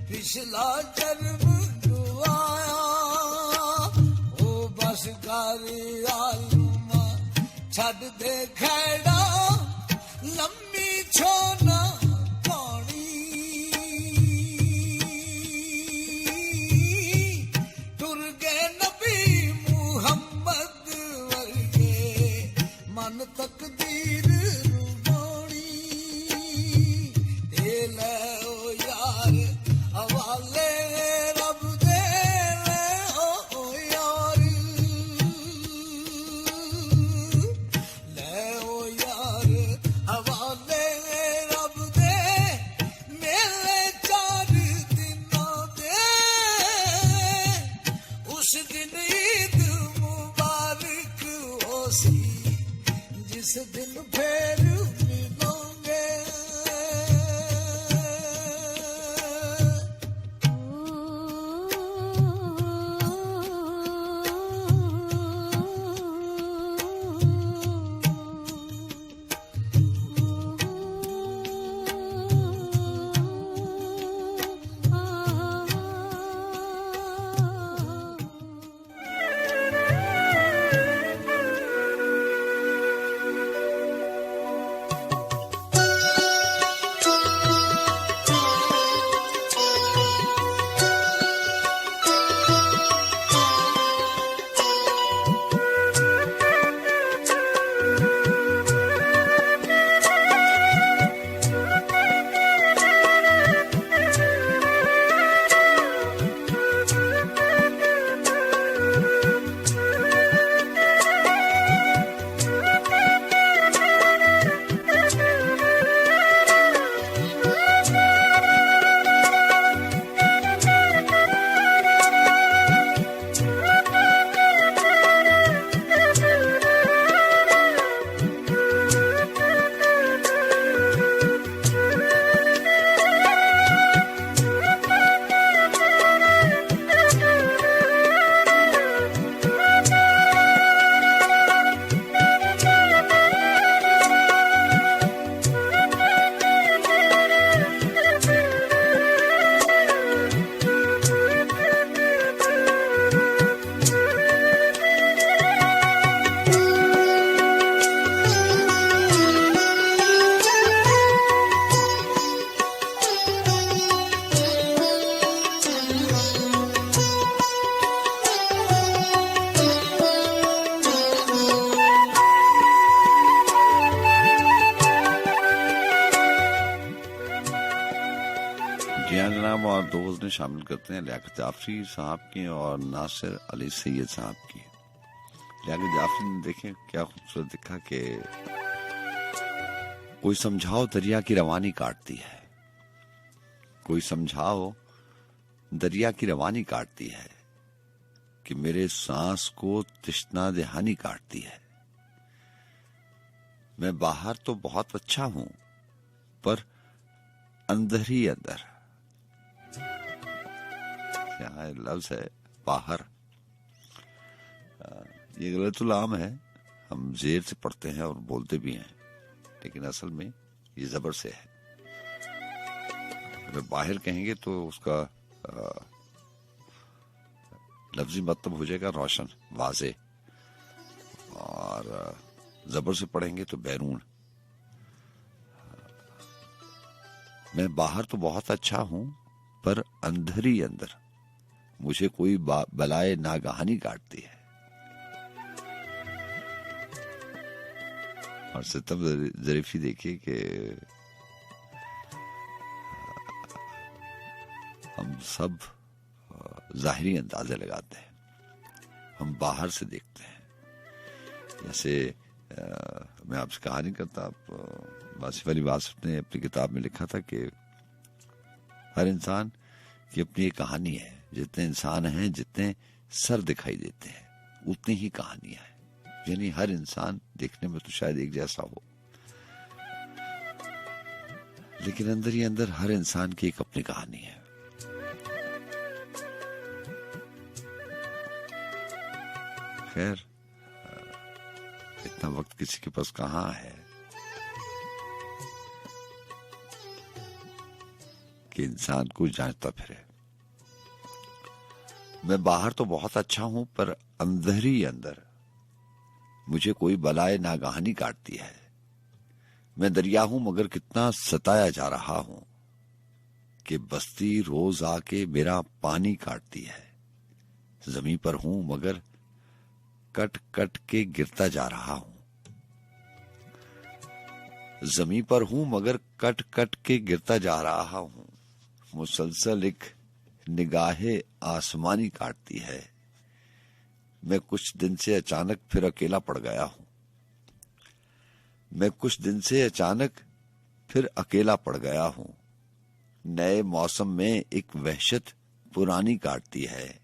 पिछला जन्म दुआया ओ बस कर आलूमा छड़ दे खड़ा लम्मी छोना पानी टुर गए नबी मुहम्मद वर्गे मन तकदीर रुबानी दे ले ओ यार हवाले रब दे ले ओ यार ले ओ यार हवाले रब दे मेले 4 दिनों दे उस दिन ईद मुबारक होसी जिस दिन फिर मिलोगे जनाब और दो गज़लें शामिल करते हैं लियाकत जाफरी साहब की और नासिर अली सैयद साहब की। लियाकत जाफरी ने देखें क्या खूबसूरत लिखा कि कोई समझाओ दरिया की रवानी काटती है, कोई समझाओ दरिया की रवानी काटती है कि मेरे सांस को तृष्णा दहानी काटती है। मैं बाहर तो बहुत अच्छा हूं पर अंदर ही अंदर, यहाँ लफ्ज है बाहर, ये गलतुल आम है, हम जेर से पढ़ते हैं और बोलते भी हैं, लेकिन असल में ये जबर से है। अगर बाहर कहेंगे तो उसका लफ्जी मतलब हो जाएगा रोशन, वाजे, और जबर से पढ़ेंगे तो बैरून। मैं बाहर तो बहुत अच्छा हूं पर अंदर ही अंदर मुझे कोई बलाए नागहानी काटती है। और सितम ज़रीफ़ी देखिए कि हम सब जाहिरी अंदाजे लगाते हैं, हम बाहर से देखते हैं। जैसे मैं आपसे कहानी करता, आप वासिफ अली वासिफ ने अपनी किताब में लिखा था कि हर इंसान की अपनी एक कहानी है। जितने इंसान हैं, जितने सर दिखाई देते हैं, उतनी ही कहानियां हैं। यानी हर इंसान देखने में तो शायद एक जैसा हो, लेकिन अंदर ही अंदर हर इंसान की एक अपनी कहानी है। खैर, इतना वक्त किसी के पास कहाँ है कि इंसान को जांचता फिरे। मैं बाहर तो बहुत अच्छा हूं, पर अंदर ही अंदर मुझे कोई बलाए नागहानी काटती है। मैं दरिया हूं मगर कितना सताया जा रहा हूं कि बस्ती रोज आके मेरा पानी काटती है। जमीन पर हूं मगर कट कट के गिरता जा रहा हूं। जमीन पर हूं मगर कट कट के गिरता जा रहा हूं। मुसलसल एक निगाहे आसमानी काटती है। मैं कुछ दिन से अचानक फिर अकेला पड़ गया हूं। मैं कुछ दिन से अचानक फिर अकेला पड़ गया हूं। नए मौसम में एक वहशत पुरानी काटती है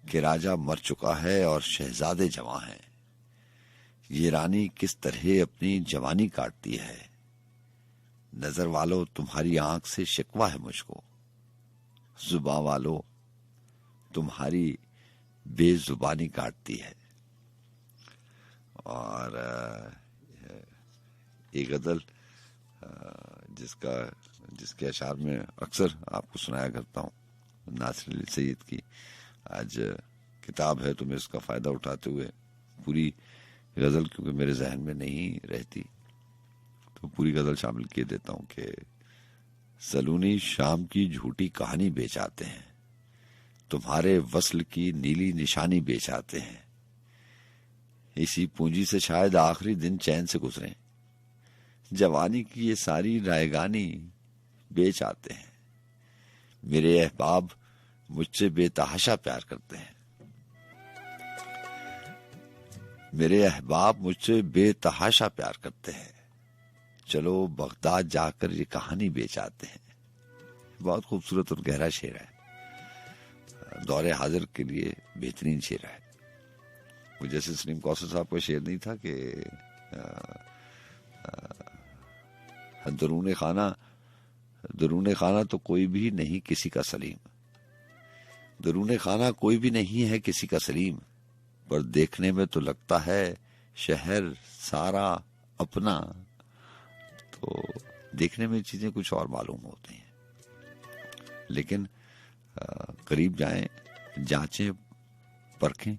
कि राजा मर चुका है और शहजादे जवां हैं। ये रानी किस तरह अपनी जवानी काटती है। नजर वालों, तुम्हारी आंख से शिकवा है मुझको। जुबां वालों, तुम्हारी बेजुबानी काटती है। और एक गजल जिसके अशार में अक्सर आपको सुनाया करता हूँ, नासिर अली सैयद की। आज किताब है तो मैं इसका फायदा उठाते हुए पूरी गजल, क्योंकि मेरे जहन में नहीं रहती, तो पूरी गजल शामिल किए देता हूँ कि सलूनी शाम की झूठी कहानी बेच आते हैं, तुम्हारे वस्ल की नीली निशानी बेच आते हैं। इसी पूंजी से शायद आखिरी दिन चैन से गुजरे। जवानी की ये सारी रायगानी बेच आते हैं। मेरे अहबाब मुझसे बेतहाशा प्यार करते हैं। मेरे अहबाब मुझसे बेतहाशा प्यार करते हैं। चलो बगदाद जाकर ये कहानी बेच आते हैं। बहुत खूबसूरत और गहरा शेर है, दौरे हाजिर के लिए बेहतरीन शेर है। वो जैसे सलीम कौसर साहब का शेर नहीं था कि दरूने खाना तो कोई भी नहीं किसी का सलीम। दरूने खाना कोई भी नहीं है किसी का सलीम, पर देखने में तो लगता है शहर सारा अपना। तो देखने में चीजें कुछ और मालूम होती हैं, लेकिन करीब जाएं, जांचें, परखें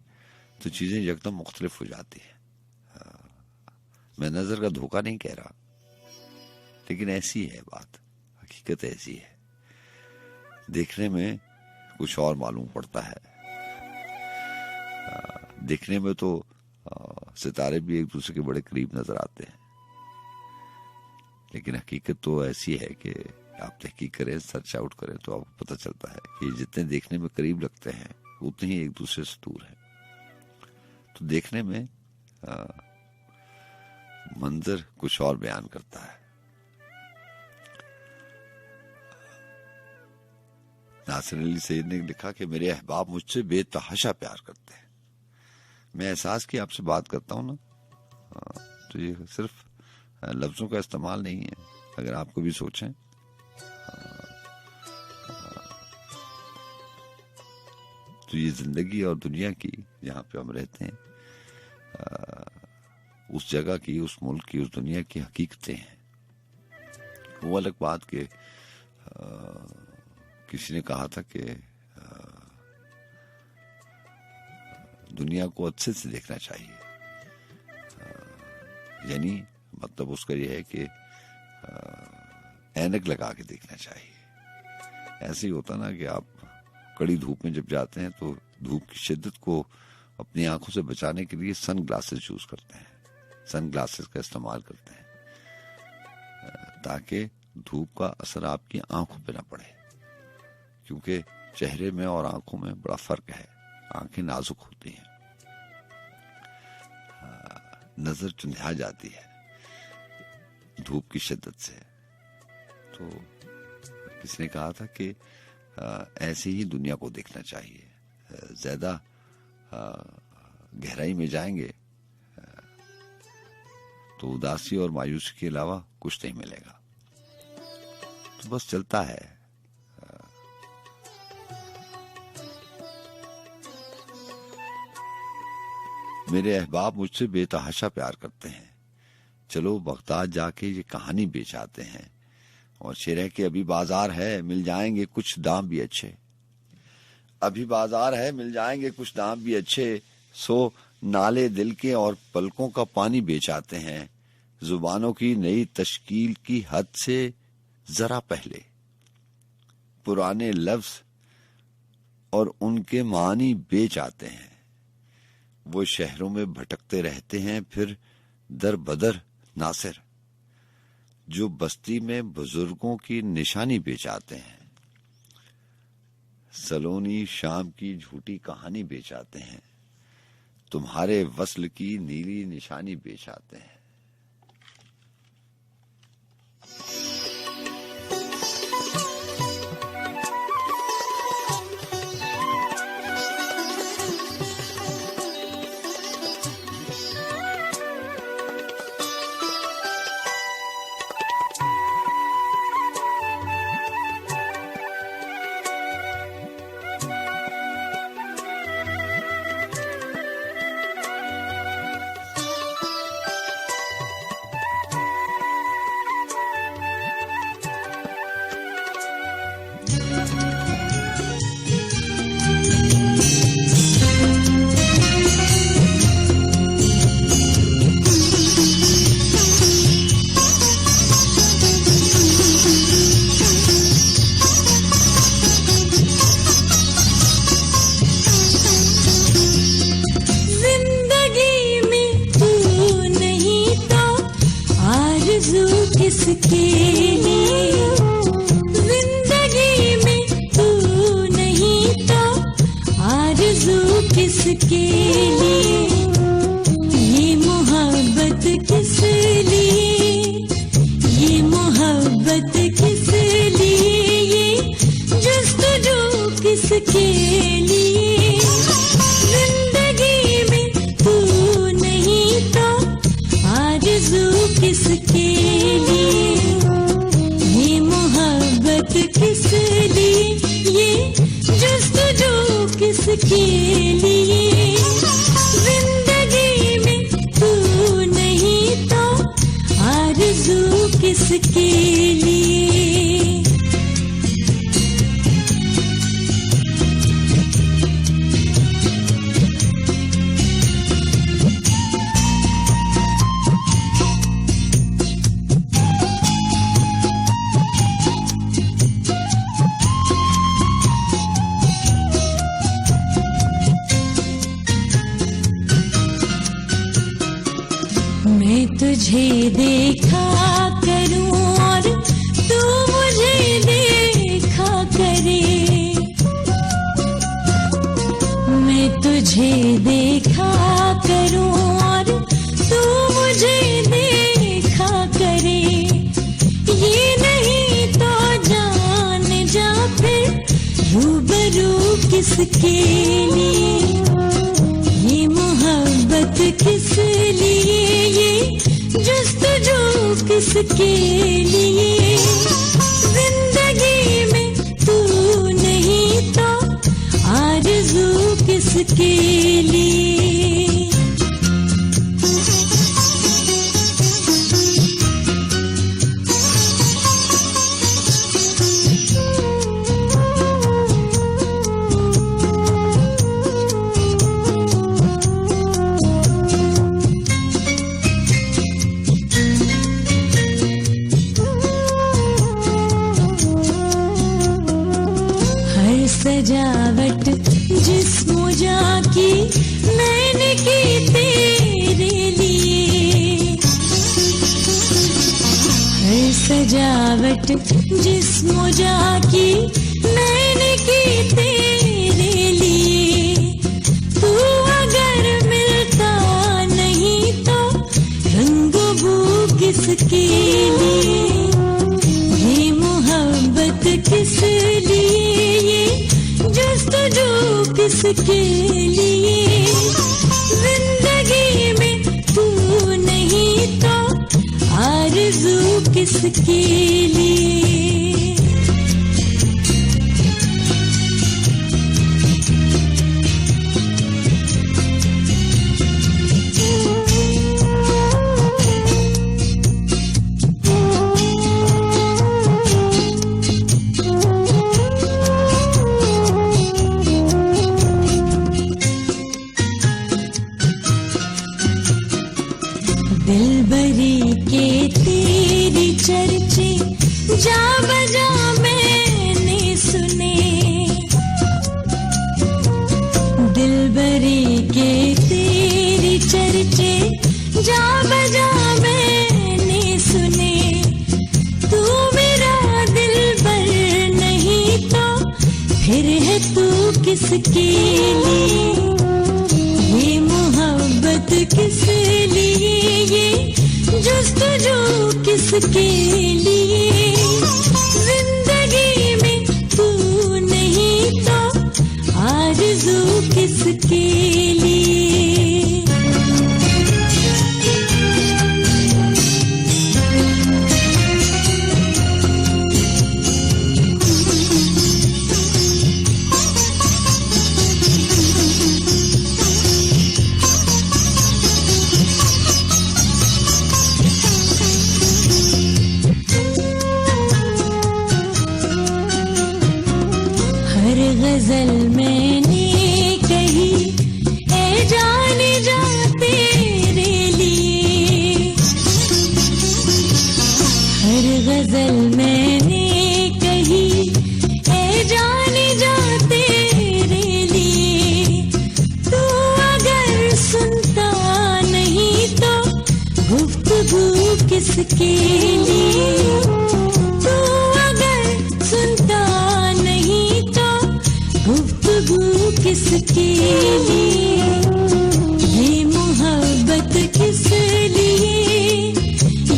तो चीजें एकदम मुख्तलिफ हो जाती है। मैं नजर का धोखा नहीं कह रहा, लेकिन ऐसी है बात, हकीकत ऐसी है। देखने में कुछ और मालूम पड़ता है। देखने में तो सितारे भी एक दूसरे के बड़े करीब नजर आते हैं, लेकिन हकीकत तो ऐसी है कि आप तहकीक करें, सर्च आउट करें तो आपको पता चलता है कि जितने देखने में करीब लगते हैं उतने ही एक दूसरे से दूर हैं। तो देखने में मंजर कुछ और बयान करता है। नासिर अली सैयद ने लिखा कि मेरे अहबाब मुझसे बेतहाशा प्यार करते हैं। मैं एहसास की आपसे बात करता हूं ना, तो ये सिर्फ लफ्जों का इस्तेमाल नहीं है। अगर आप कभी सोचें, तो ये जिंदगी और दुनिया की जहां पे हम रहते हैं, उस जगह की, उस मुल्क की, उस दुनिया की हकीकतें हैं। वो अलग बात के किसी ने कहा था कि दुनिया को अच्छे से देखना चाहिए। यानी मतलब उसका यह है कि ऐनक लगा के देखना चाहिए। ऐसे ही होता ना कि आप कड़ी धूप में जब जाते हैं तो धूप की शिद्दत को अपनी आंखों से बचाने के लिए सन ग्लासेस यूज करते हैं, सन ग्लासेस का इस्तेमाल करते हैं ताकि धूप का असर आपकी आंखों पे ना पड़े। क्योंकि चेहरे में और आंखों में बड़ा फर्क है। आंखें नाजुक होती हैं, नजर चुंधिया जाती है धूप की शिद्दत से। तो किसी ने कहा था कि ऐसे ही दुनिया को देखना चाहिए, ज्यादा गहराई में जाएंगे तो उदासी और मायूसी के अलावा कुछ नहीं मिलेगा। तो बस चलता है। मेरे अहबाब मुझसे बेतहाशा प्यार करते हैं, चलो बगदाद जाके ये कहानी बेच आते हैं। और शेर है कि अभी बाजार है, मिल जाएंगे कुछ दाम भी अच्छे। अभी बाजार है, मिल जाएंगे कुछ दाम भी अच्छे। सो नाले दिल के और पलकों का पानी बेच आते हैं। जुबानों की नई तश्कील की हद से जरा पहले पुराने लफ्ज और उनके मानी बेच आते हैं। वो शहरों में भटकते रहते हैं फिर दर बदर नासिर, जो बस्ती में बुजुर्गों की निशानी बेच आते हैं। सलोनी शाम की झूठी कहानी बेच आते हैं, तुम्हारे वस्ल की नीली निशानी बेच आते हैं। किसके लिए जिंदगी में तू नहीं तो आरज़ू किसके लिए, ये मोहब्बत किस लिए, ये मोहब्बत किस लिए, ये जुस्तजू किसके लिए। जिंदगी में तू नहीं तो आरज़ू किसके लिए, ये मोहब्बत किस लिए, ये जुस्तजू किसके लिए। जिंदगी में तू नहीं तो आरज़ू किसके लिए। मैं तुझे देखा करूं और तू मुझे देखा करे, मैं तुझे देखा करूं और तू मुझे देखा करे। ये नहीं तो जान जा फिर रूबरू किसके लिए, ये मोहब्बत किस लिए, ये जुस्तजू किसके लिए। जिंदगी में तू नहीं तो आरज़ू किसके लिए। सजावट जिस्म जाकी मैंने की तेरे लिए, हर सजावट जिस्म जाकी मैंने की तेरे लिए। तू अगर मिलता नहीं तो रंगो बू किसके लिए, ये मोहब्बत किस लिए, ये जुस्तजू किसके लिए। जिंदगी में तू नहीं तो आरज़ू किसके लिए। दिलबरी के तेरी चर्चे जा बजा मैंने सुने। दिलबरी के तेरी चर्चे जा बजा मैंने सुने। तू मेरा दिलबर नहीं तो फिर है तू किसके लिए, ये मोहब्बत किस लिए, ये जुस्तजू किसके लिए। जिंदगी में तू नहीं तो आरज़ू किसके लिए। हर गजल मैंने कही ए जाने जा तेरे लिए। हर गजल मैंने कही ए जाने जा तेरे लिए। तू अगर सुनता नहीं तो गुफ्तगू किसके लिए। तू अगर सुनता नहीं तो गुफ्तगू किसके लिए, ये मोहब्बत किस लिए,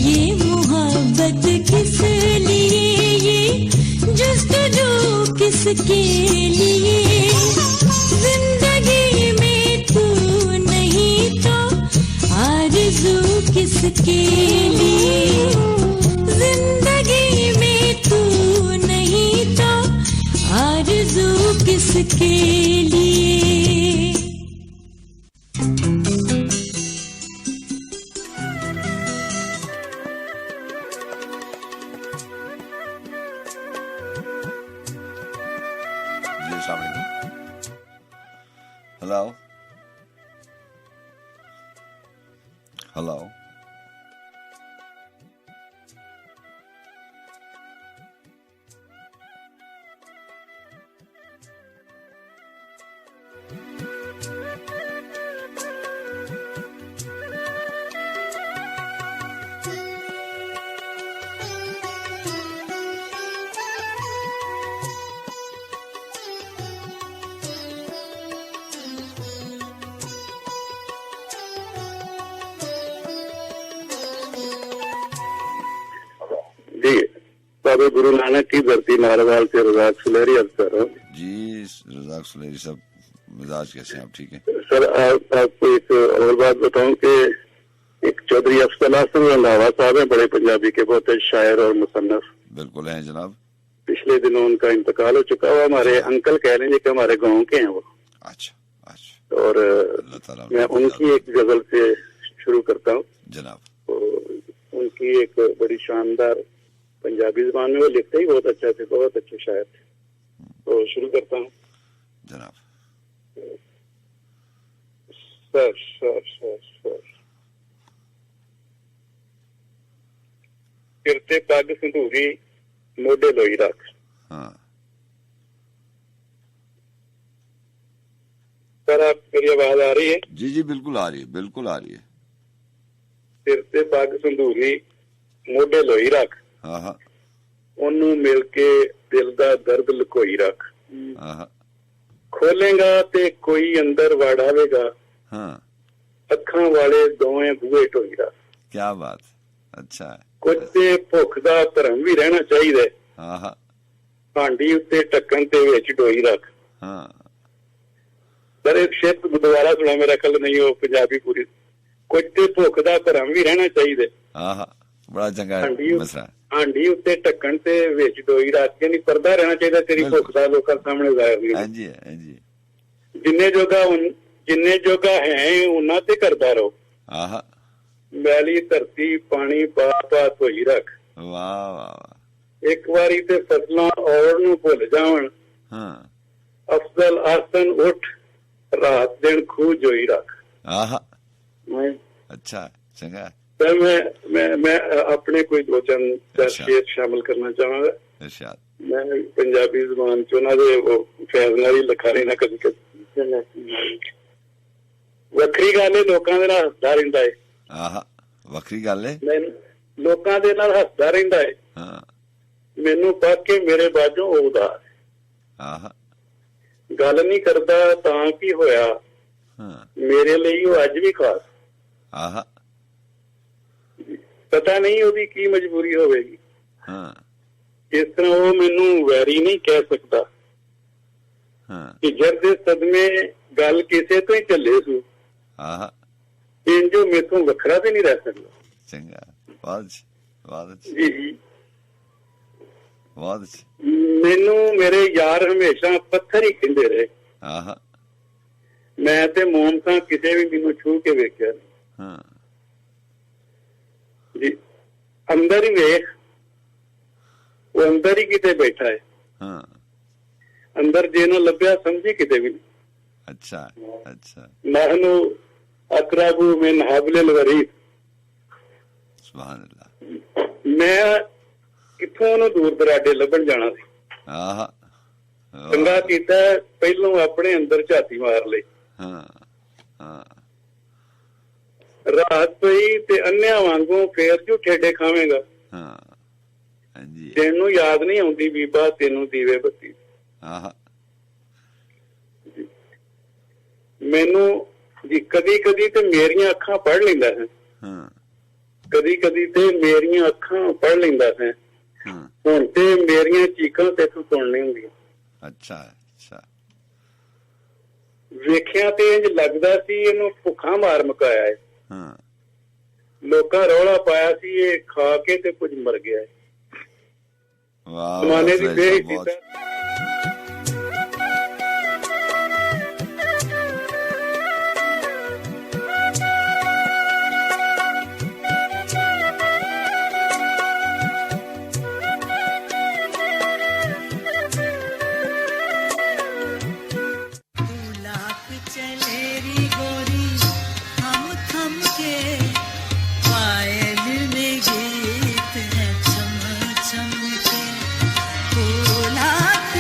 ये मोहब्बत किस लिए, ये जुस्तजू किसके लिए। जिंदगी में तू नहीं तो आरज़ू किसके लिए। जिंदगी में तू नहीं तो आरज़ू किसके लिए। हेलो हेलो जी बाबा गुरु नानक की धरती नारवाल से रजाक सुलेरी अर्ज कर रहा हूँ। जी रजाक सुलेरी साहब, मिजाज कैसे हैं आप? ठीक है सर, आपको एक और बात बताऊं कि एक चौधरी अफजल हसन रंधावा साहब हैं, बड़े पंजाबी के बहुत अच्छे शायर और मुसन्नफ। बिल्कुल हैं जनाब। पिछले दिनों उनका इंतकाल हो चुका हुआ। हमारे अंकल कह रहे हैं कि हमारे गाँव के हैं वो। अच्छा अच्छा। और मैं उनकी एक गजल से शुरू करता हूँ जनाब। तो उनकी एक बड़ी शानदार पंजाबी जुबान में, वो लिखते ही बहुत अच्छा थे, बहुत अच्छे शायर थे। तो शुरू करता हूँ जनाब। सर सर सर सर किरते पग संधूरी मोढे लोई रख। हाँ सर, आप मेरी आवाज आ रही है? जी जी बिल्कुल आ रही है, बिल्कुल आ रही है। किरते पग संधूरी मोढे लोई रख, हाँ हाँ। ਉਹਨੂੰ ਮਿਲ ਕੇ ਦਿਲ ਦਾ ਦਰਦ ਲੁਕੋਈ ਰੱਖ। ਆਹਾ ਖੋਲੇਗਾ ਤੇ ਕੋਈ ਅੰਦਰ ਵੜ ਆਵੇਗਾ, ਹਾਂ ਅੱਖਾਂ ਵਾਲੇ ਦੋਵੇਂ ਬੂਹੇ ਢੋਈ ਰੱਖ। ਕੀ ਬਾਤ, ਅੱਛਾ ਹੈ। ਕੁਝ ਤੇ ਭੁੱਖ ਦਾ ਧਰਮ ਵੀ ਰਹਿਣਾ ਚਾਹੀਦਾ ਹੈ। ਆਹਾ ਹਾਂਡੀ ਉੱਤੇ ਢੱਕਣ ਤੇ ਵਿੱਚ ਡੋਈ ਰੱਖ। ਹਾਂ ਸਰ ਇੱਕ ਸ਼ੇਰ ਦੁਬਾਰਾ ਸੁਣਾ, ਮੇਰਾ ਖਿਆਲ ਨਹੀਂ ਉਹ ਪੰਜਾਬੀ ਪੂਰੀ। ਕੁਝ ਤੇ ਭੁੱਖ ਦਾ ਧਰਮ ਵੀ ਰਹਿਣਾ ਚਾਹੀਦਾ। ਆਹਾ ਬੜਾ ਚੰਗਾ ਮਸਲਾ। ਹਾਂਡੀ ਉੱਤੇ ਢੱਕਣ ਤੇ ਵਿੱਚ ਡੋਈ ਰੱਖ, ਯਾਨੀ ਪਰਦਾ ਰਹਿਣਾ ਚਾਹੀਦਾ ਤੇਰੀ ਭੁੱਖ ਦਾ ਲੋਕਾਂ ਸਾਹਮਣੇ ਜ਼ਾਹਿਰ ਨਹੀਂ। ਹਾਂਜੀ ਹਾਂਜੀ ਜਿੰਨੇ ਜੋਗਾ ਹੈ ਉਹਨਾਂ ਤੇ ਕਰਦਾ ਰਹੋ। ਆਹਾ ਮੈਲੀ ਧਰਤੀ ਪਾਣੀ ਪਾ ਪਾ ਧੋਈ ਰੱਖ। ਵਾਹ ਵਾਹ ਵਾਹ, ਇੱਕ ਵਾਰੀ ਤੇ ਫਸਲਾਂ ਔੜ ਨੂੰ ਭੁੱਲ ਜਾਵਣ, ਹਾਂ ਅਫਜ਼ਲ ਆਸਨ ਉੱਠ ਰਾਤ ਦਿਨ ਖੂਹ ਜੋਈ ਰੱਖ। ਆਹਾ ਮੈਂ ਅੱਛਾ ਚੰਗਾ। ਤਾਂ ਮੈਂ ਆਪਣੇ ਕੋਈ ਦੋ ਚਾਰ ਸ਼ੇਰ ਸ਼ਾਮਿਲ ਕਰਨਾ ਚਾਹਾਂਗਾ। ਇਰਸ਼ਾਦ। ਮੈਂ ਪੰਜਾਬੀ ਜ਼ੁਬਾਨ ਚ ਉਹਨਾਂ ਦੇ ਉਹ ਫੈਜ਼ ਨਾਲ ਹੀ ਲਿਖਾਰੇ ਨਾ ਕਦੀ ਕਦੀ। ਵੱਖਰੀ ਗੱਲ ਹੈ ਲੋਕਾਂ ਦੇ ਨਾਲ ਹੱਸਦਾ ਰਹਿੰਦਾ ਹੈ। ਆਹਾ ਵੱਖਰੀ ਗੱਲ ਹੈ। ਲੋਕਾਂ ਦੇ ਨਾਲ ਹੱਸਦਾ ਰਹਿੰਦਾ ਹੈ। ਹਾਂ ਮੈਨੂੰ ਪੱਕ ਕੇ ਮੇਰੇ ਬਾਝੋਂ ਉਹ ਉਦਾਸ। ਆਹਾ ਗੱਲ ਨਹੀਂ ਕਰਦਾ ਤਾਂ ਕੀ ਹੋਇਆ, ਹਾਂ ਮੇਰੇ ਲਈ ਉਹ ਅੱਜ ਵੀ ਖਾਸ। ਆਹਾ ਪਤਾ ਨਹੀਂ ਉਹਦੀ ਕੀ ਮਜਬੂਰੀ ਹੋਵੇਗੀ, ਹਾਂ ਇਸ ਤਰ੍ਹਾਂ ਉਹ ਮੈਨੂੰ ਵੈਰੀ ਨਹੀਂ ਕਹਿ ਸਕਦਾ ਹਾਂ ਕਿ ਜਦ ਦੇ ਸਦਮੇ ਗੱਲ ਕਿਸੇ ਤੋਂ ਹੀ ਚੱਲੇ ਸੂ, ਆਹਾ ਇੰਜੋ ਮੇਥੋਂ ਵੱਖਰਾ ਤੇ ਨਹੀਂ ਰਹਿ ਸਕਦਾ। ਚੰਗਾ ਬਹੁਤ ਬਹੁਤ ਜੀ ਜੀ ਬਹੁਤ ਮੈਨੂੰ ਮੇਰੇ ਯਾਰ ਹਮੇਸ਼ਾ ਪੱਥਰ ਹੀ ਕਹਿੰਦੇ ਰਹੇ। ਆਹਾ ਮੈਂ ਤੇ ਮੋਮ ਤਾਂ ਕਿਸੇ ਵੀ ਮੈਨੂੰ ਛੂ ਕੇ ਵੇਖਿਆ ਹਾਂ ਜੀ। ਅੰਦਰ ਹੀ ਵੇਖ, ਉਹ ਅੰਦਰ ਹੀ ਕਿਤੇ ਬੈਠਾ ਹੈ। ਹਾਂ ਅੰਦਰ ਜੇ ਨਾ ਲੱਭਿਆ ਸਮਝੀ ਕਿਤੇ ਵੀ। ਅੱਛਾ ਅੱਛਾ ਨਹਨੂ ਅਕਰਬੂ ਮਿਨ ਹਬਲਿਲ ਵਰੀਦ। ਸੁਭਾਨ ਅੱਲਾਹ। ਮੈਂ ਕਿੱਥੋਂ ਉਹਨੂੰ ਦੂਰ ਦਰਾਡੇ ਲੱਭਣ ਜਾਣਾ ਸੀ। ਆਹਾ ਚੰਗਾ ਕੀਤਾ ਪਹਿਲੋਂ ਆਪਣੇ ਅੰਦਰ ਝਾਤੀ ਮਾਰ ਲਈ। ਹਾਂ ਹਾਂ ਰਾਤ ਪਈ ਤੇ ਅੰਨਿਆਂ ਵਾਂਗੂ ਫੇਰ ਜੂ ਠੇਡੇ ਖਾਵੇਂਗਾ। ਹਾਂ ਹਾਂਜੀ ਤੈਨੂੰ ਯਾਦ ਨਹੀਂ ਆਉਂਦੀ ਬੀਬਾ ਤੈਨੂੰ ਦੀਵੇ ਬੱਤੀ। ਆਹਾ ਮੈਨੂੰ ਜੀ ਕਦੀ ਕਦੀ ਤੇ ਮੇਰੀਆਂ ਅੱਖਾਂ ਪੜ੍ਹ ਲੈਂਦਾ ਹੈ, ਹਾਂ ਕਦੀ ਕਦੀ ਤੇ ਮੇਰੀਆਂ ਅੱਖਾਂ ਪੜ੍ਹ ਲੈਂਦਾ ਹੈ। ਹਾਂ ਹੁਣ ਤੇ ਮੇਰੀਆਂ ਚੀਕਾਂ ਤੈਨੂੰ ਸੁਣ ਨਹੀਂ ਹੁੰਦੀਆਂ। ਅੱਛਾ ਅੱਛਾ ਵੇਖਿਆ ਤੇ ਇੰਜ ਲੱਗਦਾ ਸੀ ਇਹਨੂੰ ਭੁੱਖਾ ਮਾਰ ਮੁਕਾਇਆ ਹੈ। ਹਾਂ ਲੋਕਾਂ ਰੌਲਾ ਪਾਇਆ ਸੀ ਇਹ ਖਾ ਕੇ ਤੇ ਕੁਝ ਮਰ ਗਿਆ ਹੈ। ਵਾਹ ਜ਼ਮਾਨੇ ਦੀ ਬੇਇੱਜ਼ਤੀ ਬਹੁਤ चलेरी गोरी हम थम के पायल में गीत है चम चम के। लाख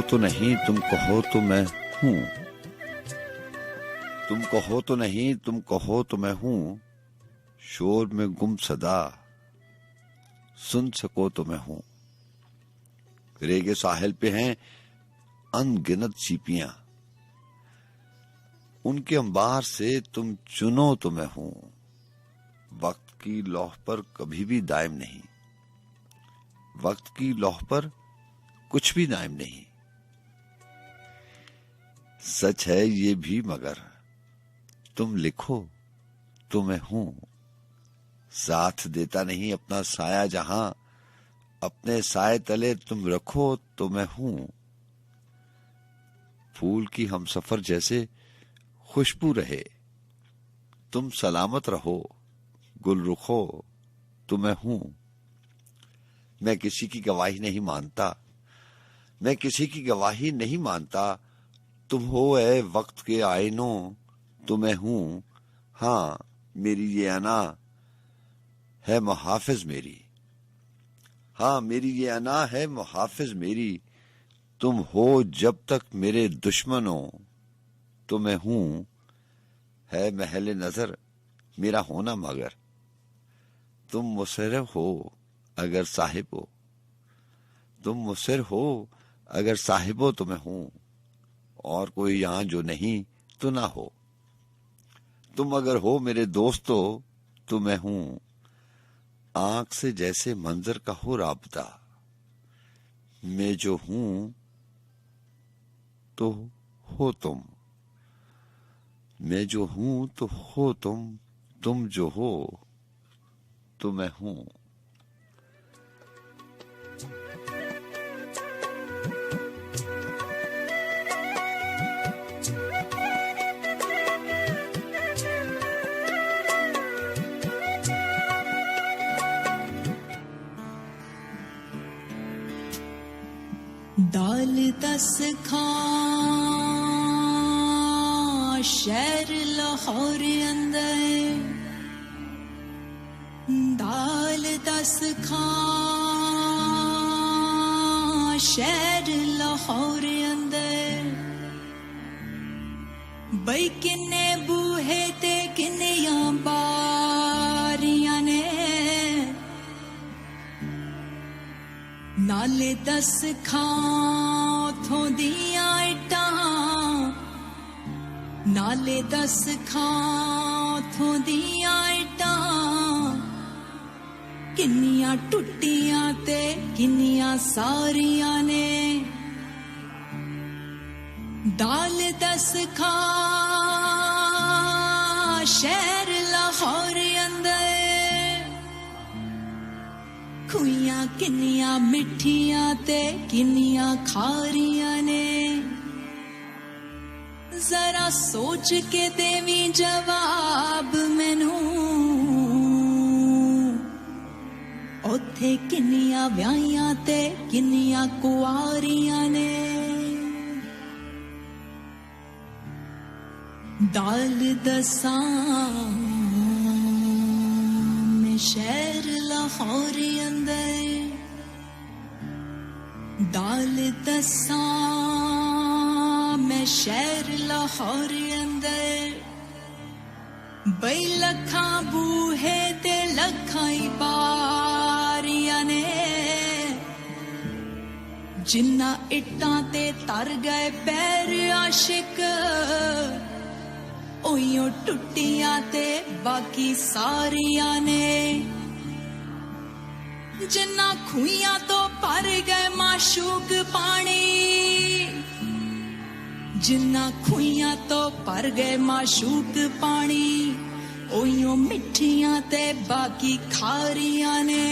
तो नहीं तुम कहो तो मैं हूं, तुम कहो तो नहीं तुम कहो तो मैं हूं, शोर में गुम सदा सुन सको तो मैं हूं। रेगे साहिल पे हैं अनगिनत सीपियां, उनके अंबार से तुम चुनो तो मैं हूं। वक्त की लौह पर कभी भी दायम नहीं, वक्त की लौह पर कुछ भी दायम नहीं। सच है ये भी मगर तुम लिखो तो मैं हूं। साथ देता नहीं अपना साया जहां, अपने साए तले तुम रखो तो मैं हूं। फूल की हमसफर जैसे खुशबू रहे, तुम सलामत रहो गुल रुखो तो मैं हूं। मैं किसी की गवाही नहीं मानता, मैं किसी की गवाही नहीं मानता, तुम हो ए वक्त के आईनों तो मैं हूं। हाँ मेरी ये अना है मुहाफिज मेरी, हाँ मेरी ये अना है मुहाफिज मेरी। तुम हो जब तक मेरे दुश्मनों तो मैं हूं। है महल नजर मेरा होना मगर तुम मुसर हो अगर साहिब हो, तुम मुसर हो अगर साहिब हो तो मैं हूं। और कोई यहां जो नहीं तो ना हो, तुम अगर हो मेरे दोस्तों तो मैं हूं। आंख से जैसे मंजर का हो राबता, मैं जो हूं तो हो तुम, मैं जो हूं तो हो तुम जो हो तो मैं हूं। दाल 10 खां शहर लाहौर अंदर, दाल 10 खां शहर लाहौर अंदर। बई किन्ने बूहे ते किन्नियां बारियां ने, नाले 10 खां थों दियां इटां, नाले 10 खां थों दियां इटां। किन्नियां टुट्टियां ते किन्नियां सारियां ने। दाल 10 खां शहर लाहौर अंदर, खुइयां किन्नियां मिठियां ते किन्नियां खारियां ने। जरा सोच के देवी जवाब मैनू, ओथे किन्नियां व्याहियां ते किन्नियां कुआरियां ने। दाल 10 में शहर लाहौर अंदर, दाल 10 में शहर लाहौर अंदर। बई लखां बूहे ते लखां ही बारियां ने। जिन्ना इट्टां ते तर गए पैर आशिक, ओइयों टुट्टियां ते बाकी सारियां ने। जिन्ना खुइयां तो भर गए माशूक पानी, जिन्ना खुइयां तो भर गए माशूक पानी। ओइयों मिठियां ते बाकी खारियां ने।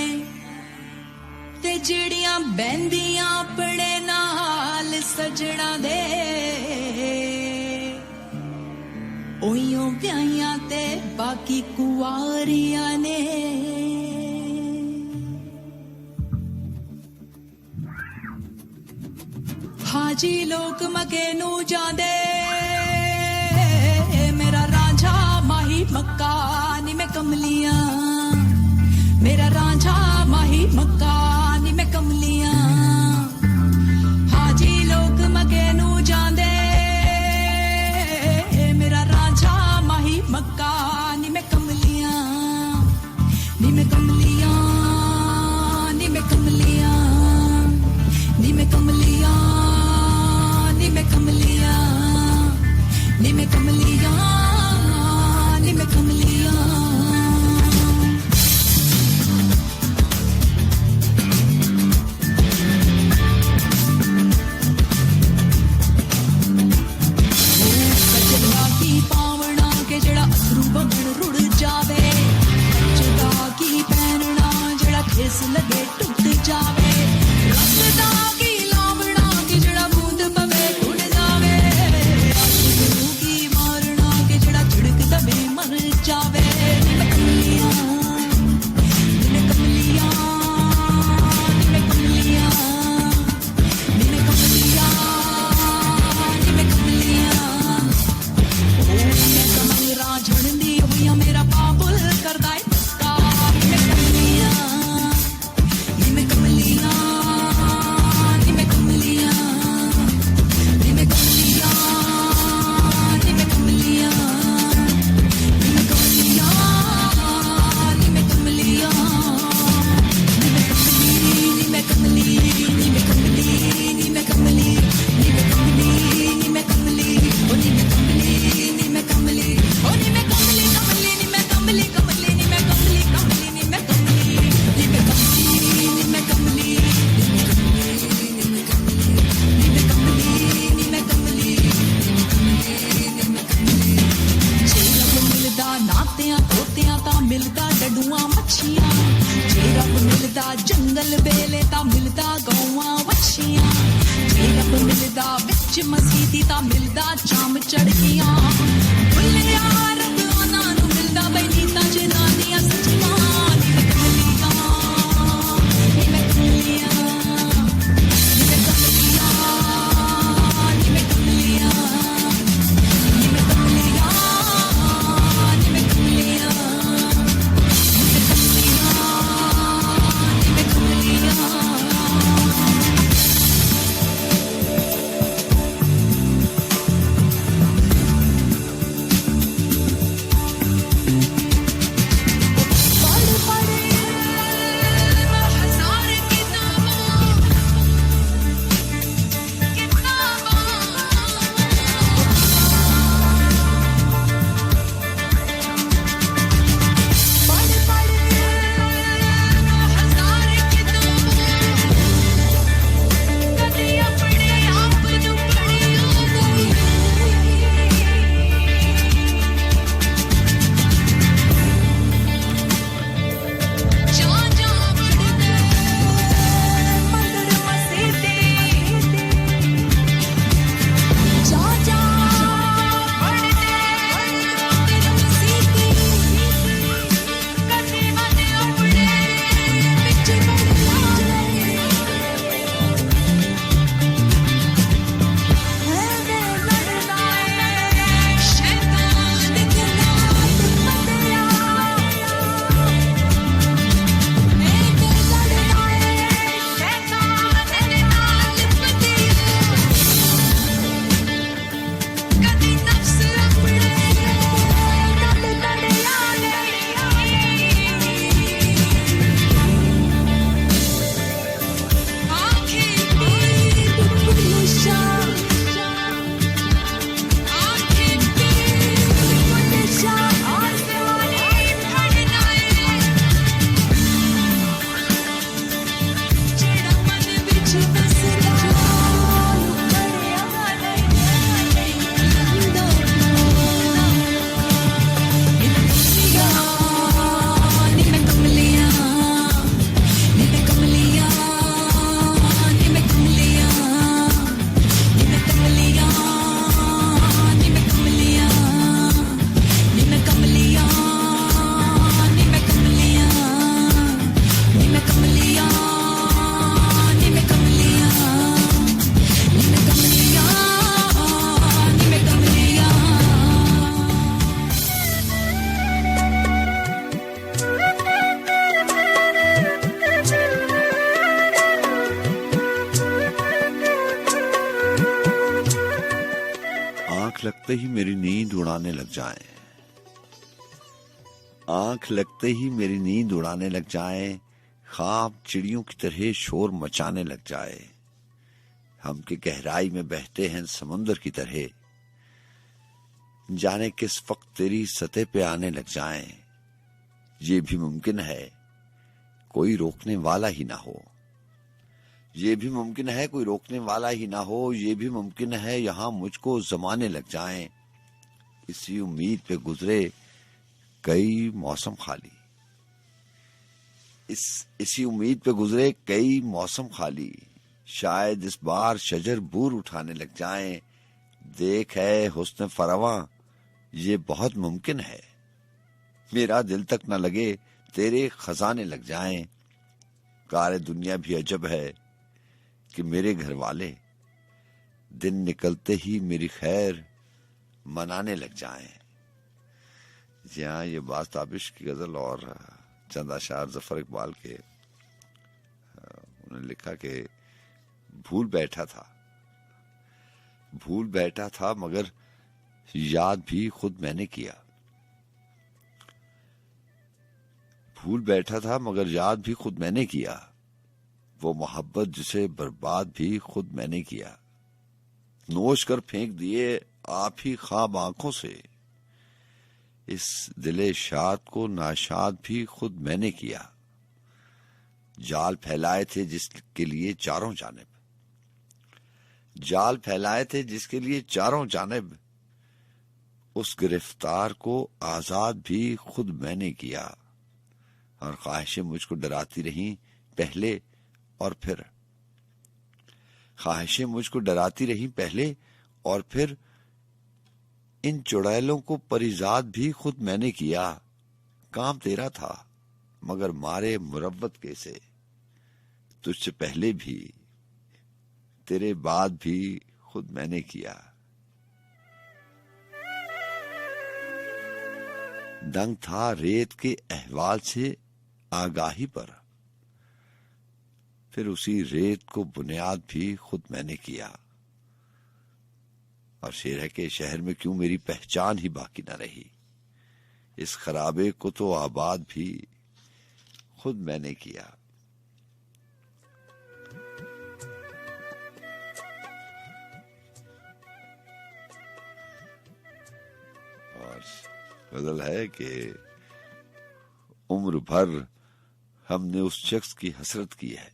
ते जिड़ियां बहंदियां अपने नाल सजड़ा दे, ओइयों ब्याहियां ते बाकी कुआरियां ने। हाजी लोग मगे नू जांदे, मेरा रांझा माही मक्का नी मैं कमलियां। मेरा रांझा माही मक्का नी मैं कमलियां। हाजी लोग मिलदा गौआं वच्छियां जे रब मिलदा विच मसीती ता मिलदा चाम चढ़कियां भुल्लिया रब उन्हां नूं मिलदा बई नीतां जिन्हां दियां सच्चियां नी मैं कमलियां लगते ही मेरी नींद उड़ाने लग जाए, आंख लगते ही मेरी नींद उड़ाने लग जाए, ख्वाब चिड़ियों की तरह शोर मचाने लग जाए, हम के गहराई में बहते हैं समुंदर की तरह, जाने किस वक्त तेरी सतह पे आने लग जाए, ये भी मुमकिन है कोई रोकने वाला ही ना हो, ये भी मुमकिन है कोई रोकने वाला ही ना हो, ये भी मुमकिन है यहाँ मुझको जमाने लग जाएं, इसी उम्मीद पे गुजरे कई मौसम खाली, इसी उम्मीद पे गुजरे कई मौसम खाली, शायद इस बार शजर बूर उठाने लग जाएं, देख है हुस्न फरावां ये बहुत मुमकिन है, मेरा दिल तक न लगे तेरे खजाने लग जाएं, कारे दुनिया भी अजब है कि मेरे घर वाले दिन निकलते ही मेरी खैर मनाने लग जाएं। जी हाँ, ये बास्ताबिश की गजल और चंद अशार जफर इकबाल के, उन्होंने लिखा कि भूल बैठा था मगर याद भी खुद मैंने किया, भूल बैठा था मगर याद भी खुद मैंने किया, वो मोहब्बत जिसे बर्बाद भी खुद मैंने किया, नोच कर फेंक दिए आप ही ख्वाब आंखों से, इस दिले शाद को नाशाद भी खुद मैंने किया, जाल फैलाए थे जिसके लिए चारों जानिब, जाल फैलाए थे जिसके लिए चारों जानिब, उस गिरफ्तार को आजाद भी खुद मैंने किया, और ख्वाहिशें मुझको डराती रहीं पहले और फिर ख्वाहिशें मुझको डराती रही पहले, और फिर इन चुड़ैलों को परिजाद भी खुद मैंने किया। काम तेरा था मगर मारे मुरव्वत कैसे, तुझसे पहले भी तेरे बाद भी खुद मैंने किया। दंग था रेत के अहवाल से आगाही पर, फिर उसी रेत को बुनियाद भी खुद मैंने किया। और शेर है कि शहर में क्यों मेरी पहचान ही बाकी न रही, इस खराबे को तो आबाद भी खुद मैंने किया। और गजल है कि उम्र भर हमने उस शख्स की हसरत की है,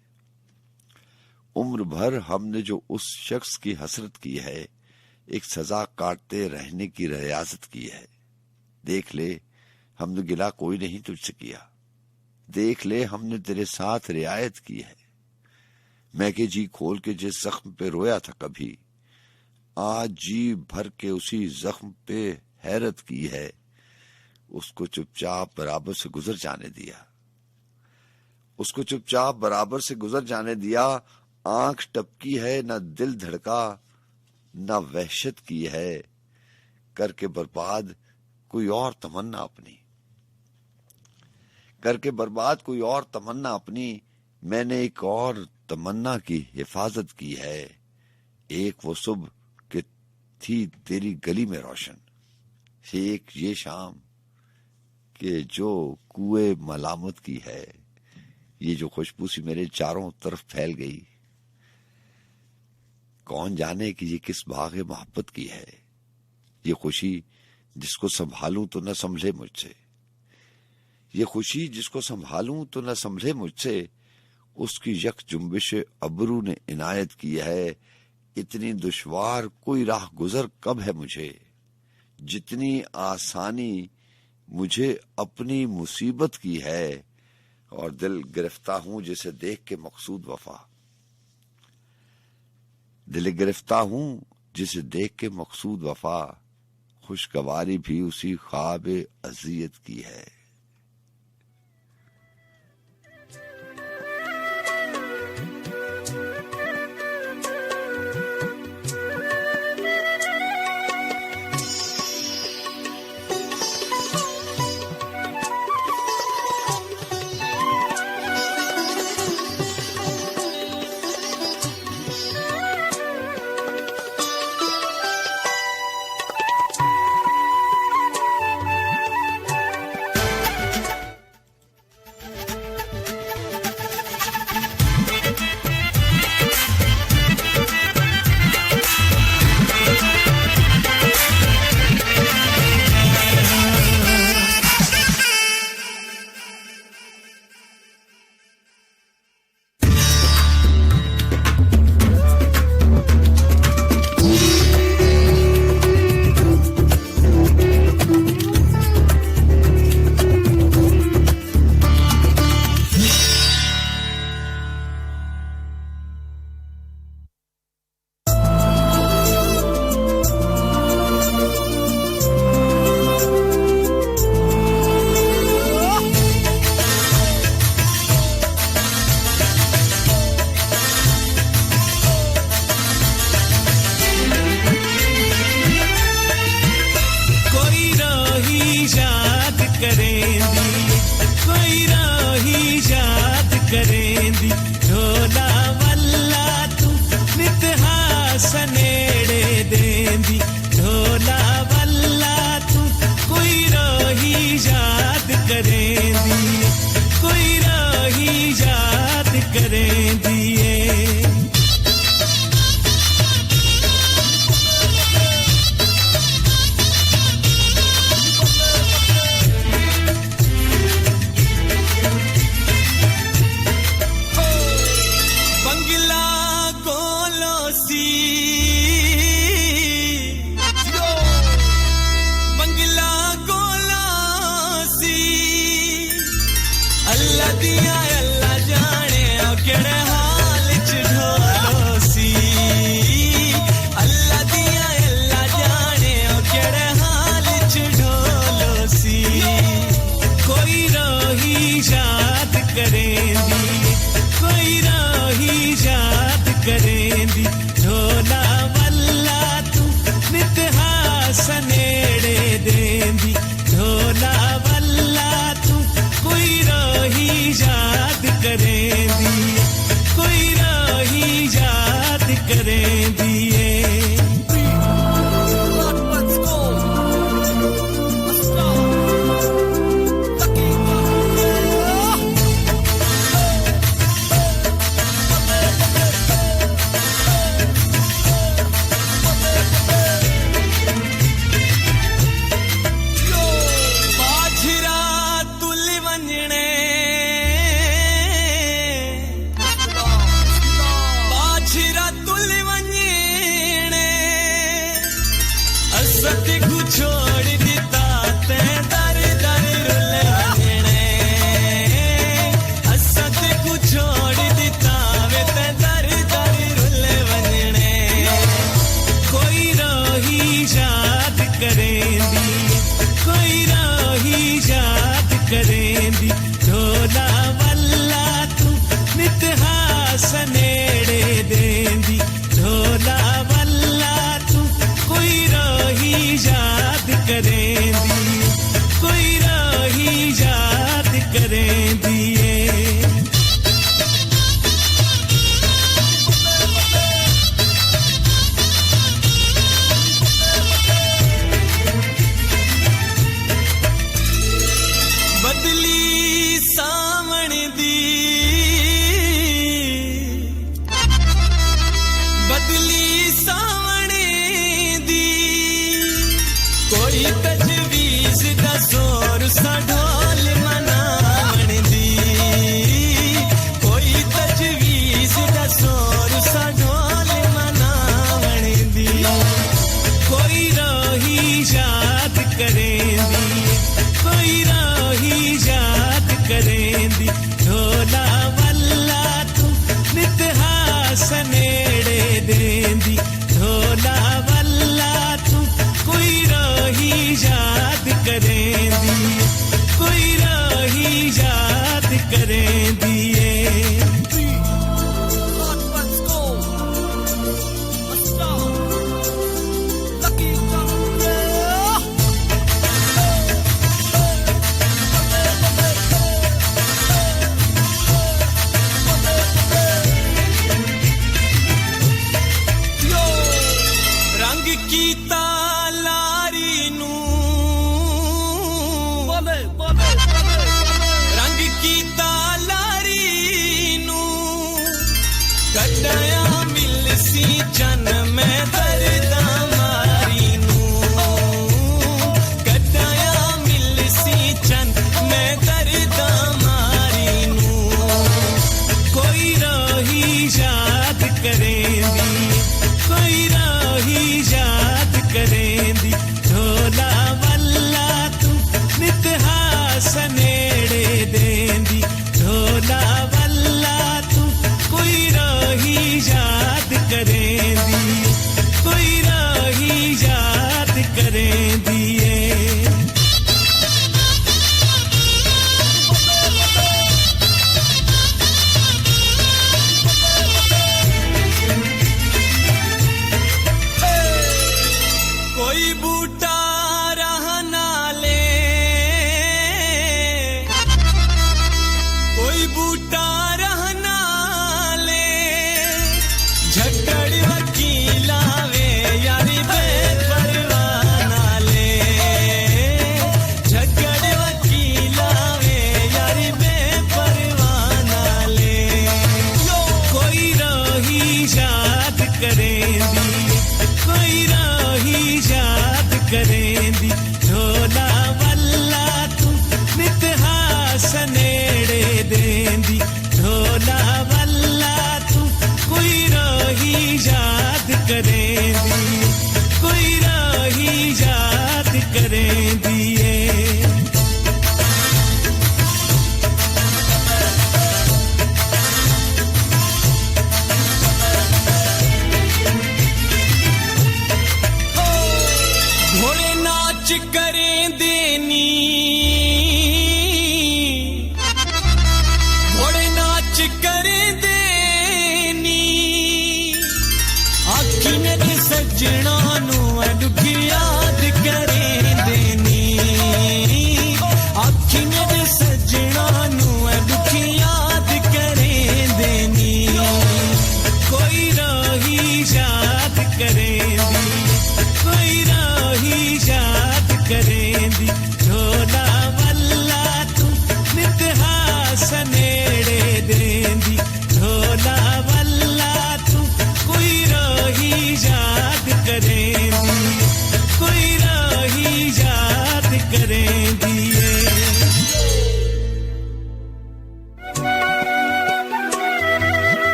उम्र भर हमने जो उस शख्स की हसरत की है, एक सजा काटते रहने की रियासत की है। देख ले हमने गिला कोई नहीं तुझसे किया, देख ले हमने तेरे साथ रियायत की है। मैं के जी खोल के जिस जख्म पे रोया था कभी, आज जी भर के उसी जख्म पे हैरत की है। उसको चुपचाप बराबर से गुजर जाने दिया, उसको चुपचाप बराबर से गुजर जाने दिया। आंख टपकी है न दिल धड़का, न वहशत की है, करके बर्बाद कोई और तमन्ना अपनी, करके बर्बाद कोई और तमन्ना अपनी। मैंने एक और तमन्ना की हिफाजत की है, एक वो सुबह कि थी तेरी गली में रोशन, एक ये शाम कि जो कुएं मलामत की है। ये जो खुशबू सी मेरे चारों तरफ फैल गई, कौन जाने कि ये किस बाग मोहब्बत की है। ये खुशी जिसको संभालूं तो न संभले मुझसे, ये खुशी जिसको संभालूं तो न संभले मुझसे। उसकी यक जुम्बिश अबरू ने इनायत की है, इतनी दुश्वार कोई राह गुजर कब है मुझे, जितनी आसानी मुझे अपनी मुसीबत की है। और दिल गिरफ्ता हूं जिसे देख के मकसूद वफा, दिल गिरफ्ता हूं जिसे देख के मकसूद वफा। खुशगवारी भी उसी ख्वाब अजियत की है। करें दिए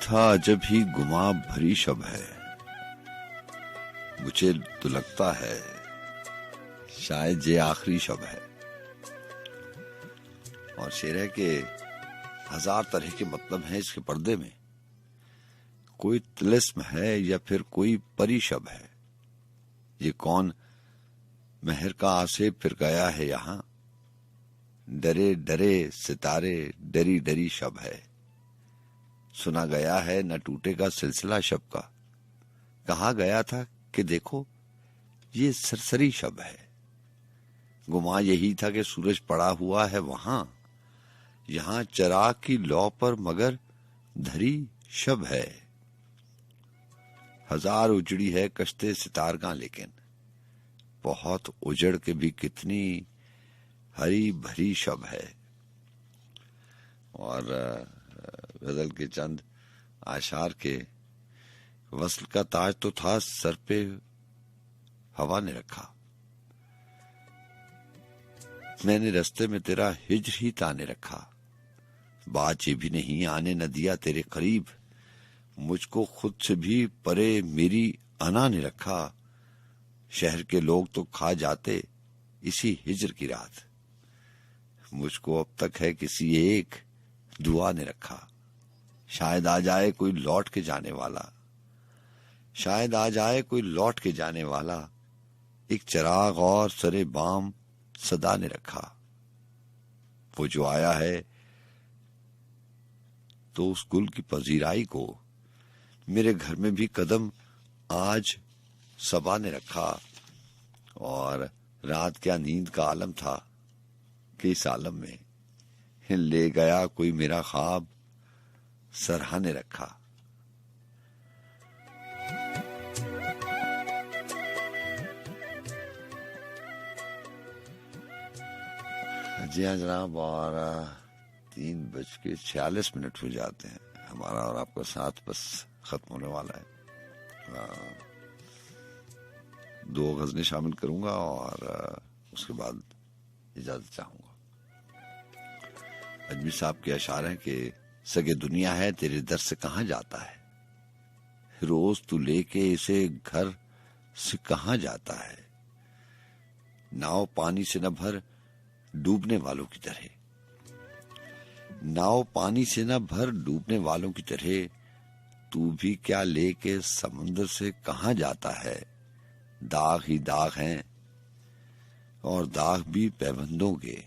था अजब ही गुमा भरी शब है, मुझे तो लगता है शायद ये आखिरी शब है। और शेर है कि हजार तरह के मतलब हैं इसके पर्दे में, कोई तिलिस्म है या फिर कोई परी शब है। ये कौन महर का आसे फिर गया है यहाँ, डरे डरे सितारे डरी डरी शब है। सुना गया है न टूटेगा सिलसिला शब का, कहा गया था कि देखो ये सरसरी शब है। गुमा यही था कि सूरज पड़ा हुआ है वहां, यहां चराग की लौ पर मगर धरी शब है। हजार उजड़ी है कश्ते सितारगा, लेकिन बहुत उजड़ के भी कितनी हरी भरी शब है। और गजल के चंद आशार के, वस्ल का ताज तो था सर पे हवा ने रखा, मैंने रास्ते में तेरा हिज्र ही ताने रखा। बात ये भी नहीं आने न दिया तेरे करीब, मुझको खुद से भी परे मेरी अना ने रखा। शहर के लोग तो खा जाते इसी हिज्र की रात, मुझको अब तक है किसी एक दुआ ने रखा। शायद आ जाए कोई लौट के जाने वाला, शायद आ जाए कोई लौट के जाने वाला, एक चिराग और सरे बाम सदा ने रखा। वो जो आया है तो उस गुल की पजीराई को मेरे घर में भी कदम आज सबा ने रखा। और रात क्या नींद का आलम था कि इस आलम में ले गया कोई मेरा ख्वाब सरहा ने रखा। जी हाँ जनाब, और 3:46 हो जाते हैं। हमारा और आपका साथ बस खत्म होने वाला है। 2 गजलें शामिल करूंगा और उसके बाद इजाजत चाहूंगा। अजमी साहब के अशार हैं कि सगे दुनिया है तेरे दर से कहां जाता है, रोज तू लेके इसे घर से कहां जाता है। नाव पानी से न भर डूबने वालों की तरह, नाव पानी से न भर डूबने वालों की तरह, तू भी क्या लेके समुद्र से कहां जाता है। दाग ही दाग हैं और दाग भी पैबंदों के,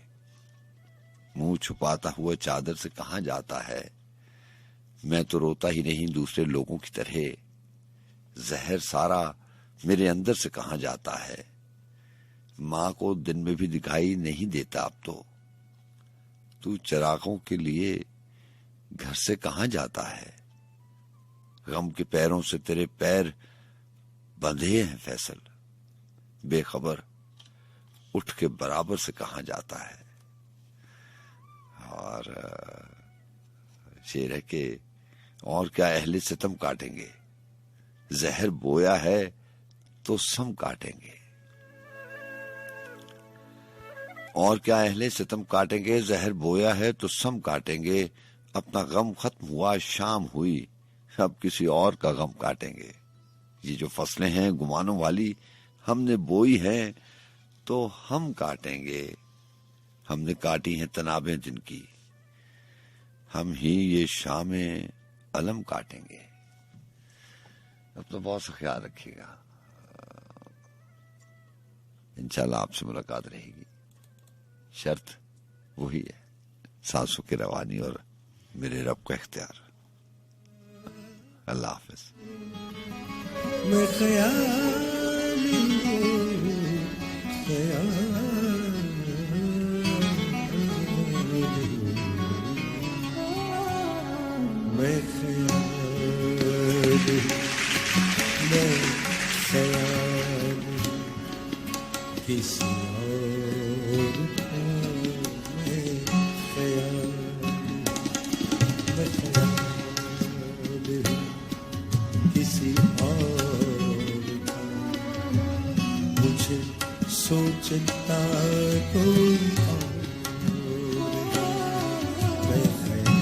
मुंह छुपाता हुआ चादर से कहां जाता है। मैं तो रोता ही नहीं दूसरे लोगों की तरह, जहर सारा मेरे अंदर से कहां जाता है। माँ को दिन में भी दिखाई नहीं देता अब तो, तू चिरागों के लिए घर से कहां जाता है। गम के पैरों से तेरे पैर बंधे हैं फैसल, बेखबर उठ के बराबर से कहां जाता है। और शेर है कि और क्या अहले सितम काटेंगे, जहर बोया है तो सम काटेंगे। और क्या अहले सितम काटेंगे, जहर बोया है तो सम काटेंगे। अपना गम खत्म हुआ शाम हुई, अब किसी और का गम काटेंगे। ये जो फसलें हैं गुमानों वाली हमने बोई हैं तो हम काटेंगे। हमने काटी हैं तनाबें जिनकी, हम ही ये शामें अलम काटेंगे। अब तो बहुत सा ख्याल रखिएगा, इंशाल्लाह आपसे मुलाकात रहेगी। शर्त वही है, सांसों की रवानी और मेरे रब का इख्तियार। अल्लाह हाफिज। मैं ख्याली हूँ, मैं ख्याल किसी और का, मैं ख्याल किसी और का। मुझे सोचता कोई और है, मैं ख्याल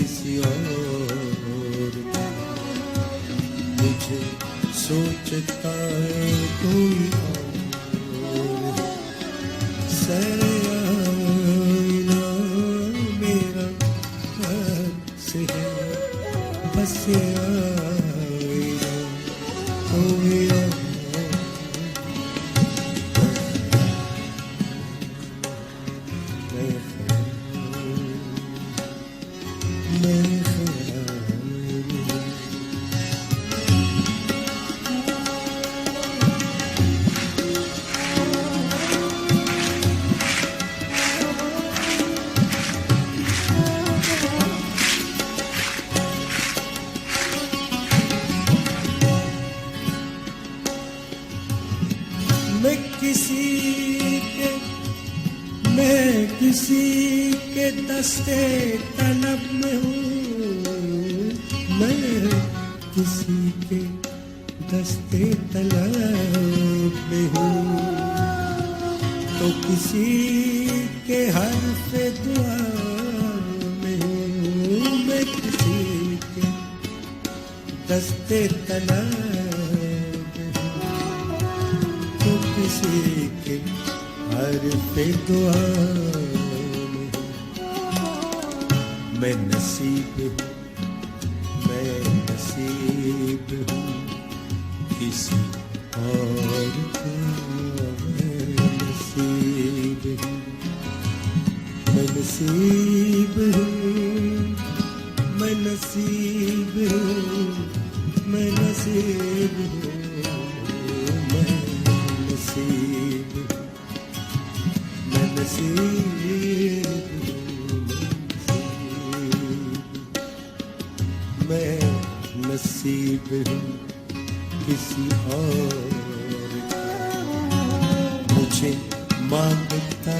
किसी और का, मुझे सोचता है कोई और है। सयाना मेरा हंस है, बस आईना कोई और। मैं किसी के दस्ते तलब में हूँ, मैं किसी के दस्ते तलब में हूँ, तो किसी के हर्फ दुआ में हूँ। मैं किसी के दस्ते तलब में हूँ, तो किसी के हर्फ दुआ में। मैं नसीब हूँ, मैं नसीब हूँ किसी और का। मैं नसीब हूँ, मैं नसीब हूँ, मैं नसीब हूँ, मैं नसीब हूँ, मैं नसीब हूँ, मैं नसीब हूँ किसी और का। मुझे मांगता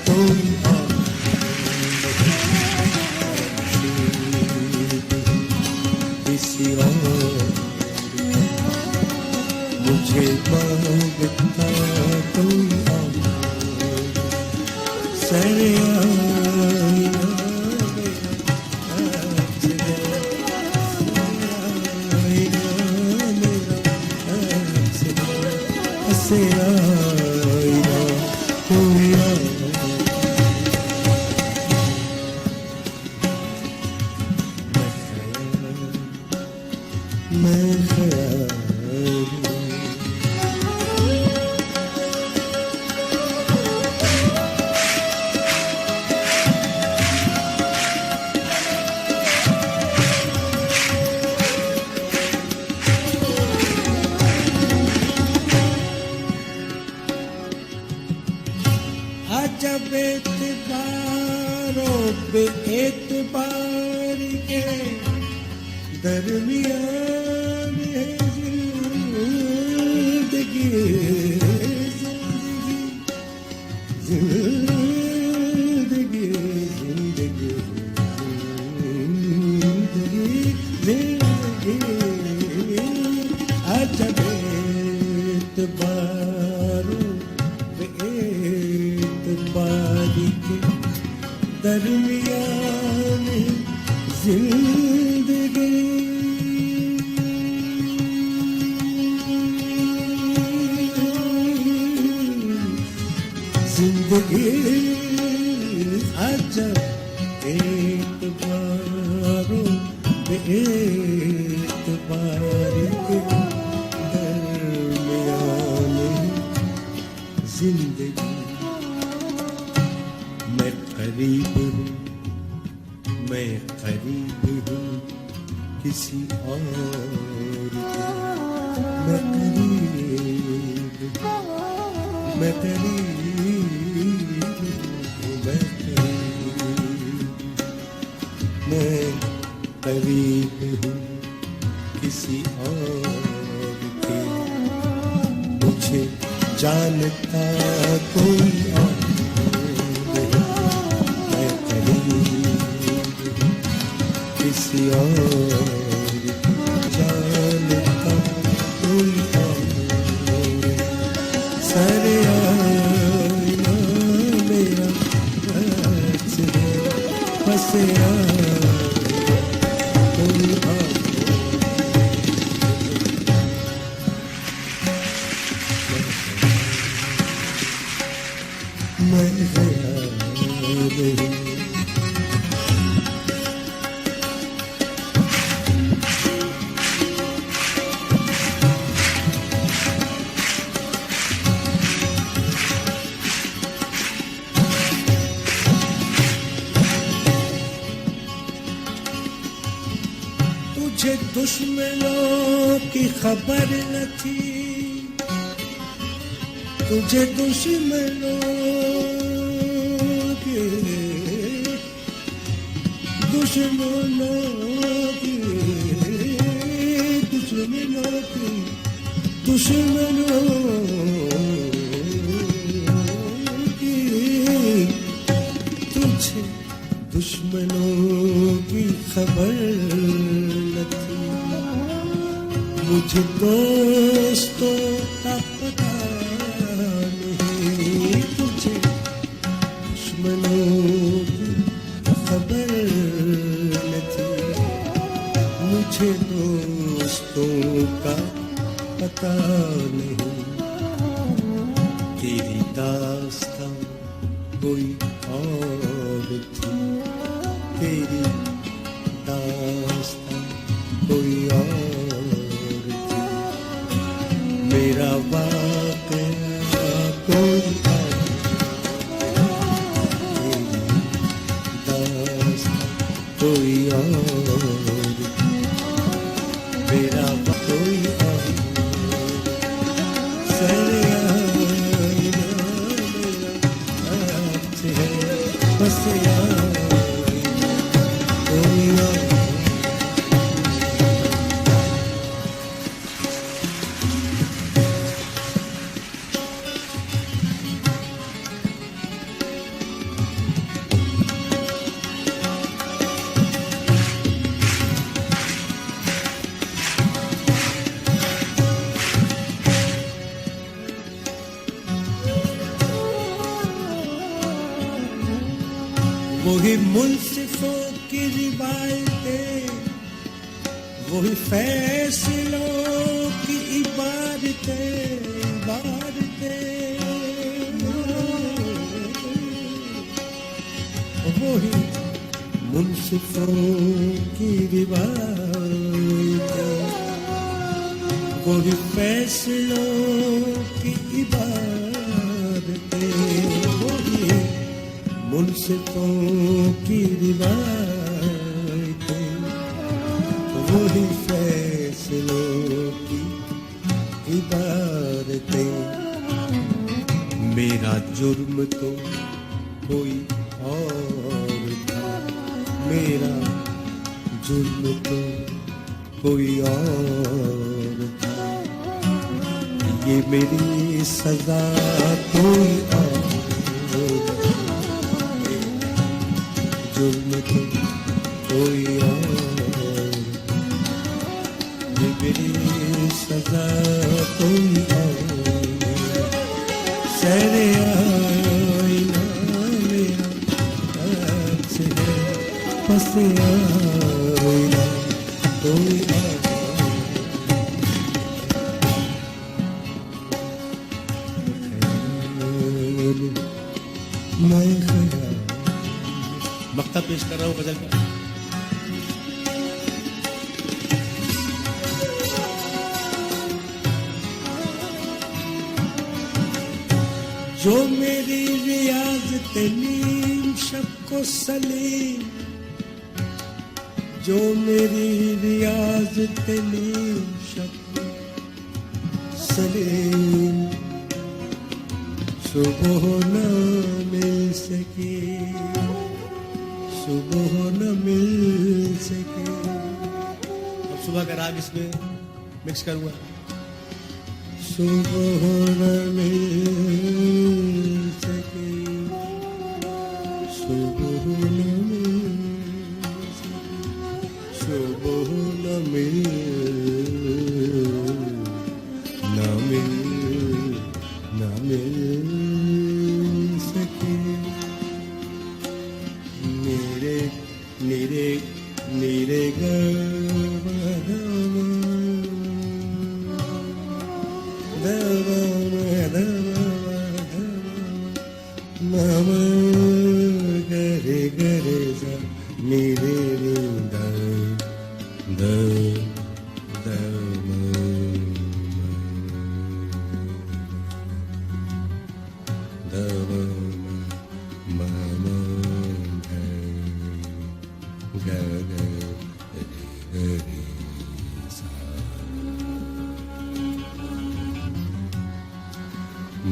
कोई और नसीब हूँ किसी और का। मुझे मांगता कोई और। जब एतबारों बे एतबार के दरमियान है जिंदगी, जिंदगी, जिंदगी, जिंदगी, जब एतबारों बारी के दरमियान जिंदगी, जिंदगी अजब एतबारों बेएतबारी के दरमियान जिंदगी। मैं करीब हूँ, मैं करीब हूँ किसी और के। मैं करीब हूँ, मैं करीब हूँ, मैं करीब, मैं करीब हूँ किसी और के। मुझे जानता कोई और किसी और जानता कोई और। सारे आईना मेरा हंस है, बस आईना मुझे दुश्मनों की खबर न थी, तुझे दुश्मनों की दुश्मनों की दुश्मनों की दुश्मनों की तुझे दुश्मनों की खबर न थी, मुझे दोस्तों का पता नहीं, तुझे दुश्मनों की खबर न थी, मुझे दोस्तों का पता नहीं। तेरी दास्तां कोई और थी, तेरी दास्तां कोई और थी, मेरा वाक़या कोई और, तेरी दास्तां कोई और थी, मेरा कोई और। सरिया बस यार कोई और। वही मुंसिफों की रिवायतें, वही फैसलों की इबारतें, वही मुंसिफों की रिवायतें, वही फैसलों की इबारतें, वही मुंसिफों की रिवायतें, वही फैसलों की इबारतें। मेरा जुर्म तो कोई और था, मेरा जुर्म तो कोई और था, ये मेरी सजा कोई और, जुर्म तो कोई और, ये मेरी सजा कोई और। सरे आईना मेरा आज है, बस आईना कोई और। मैं ख्याल मक्ता पेश कर रहा हूँ गजल का। जो मेरी रियाज तलीम शब को सलीम, जो मेरी रियाज तलीम शब को सलीम, सुबह न मिल सके, सुबह न मिल सके। अब सुबह का राग इसमें मिक्स करूंगा। सुबह न मिल सके, सुबह न मिल सके, सुबह न मिल सके। मेरे मेरे मेरे गरे गरे सा मेरे the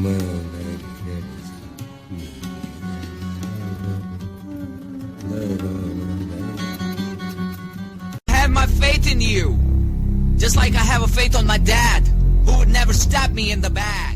I have my faith in you. Just like I have a faith on my dad, who would never stab me in the back.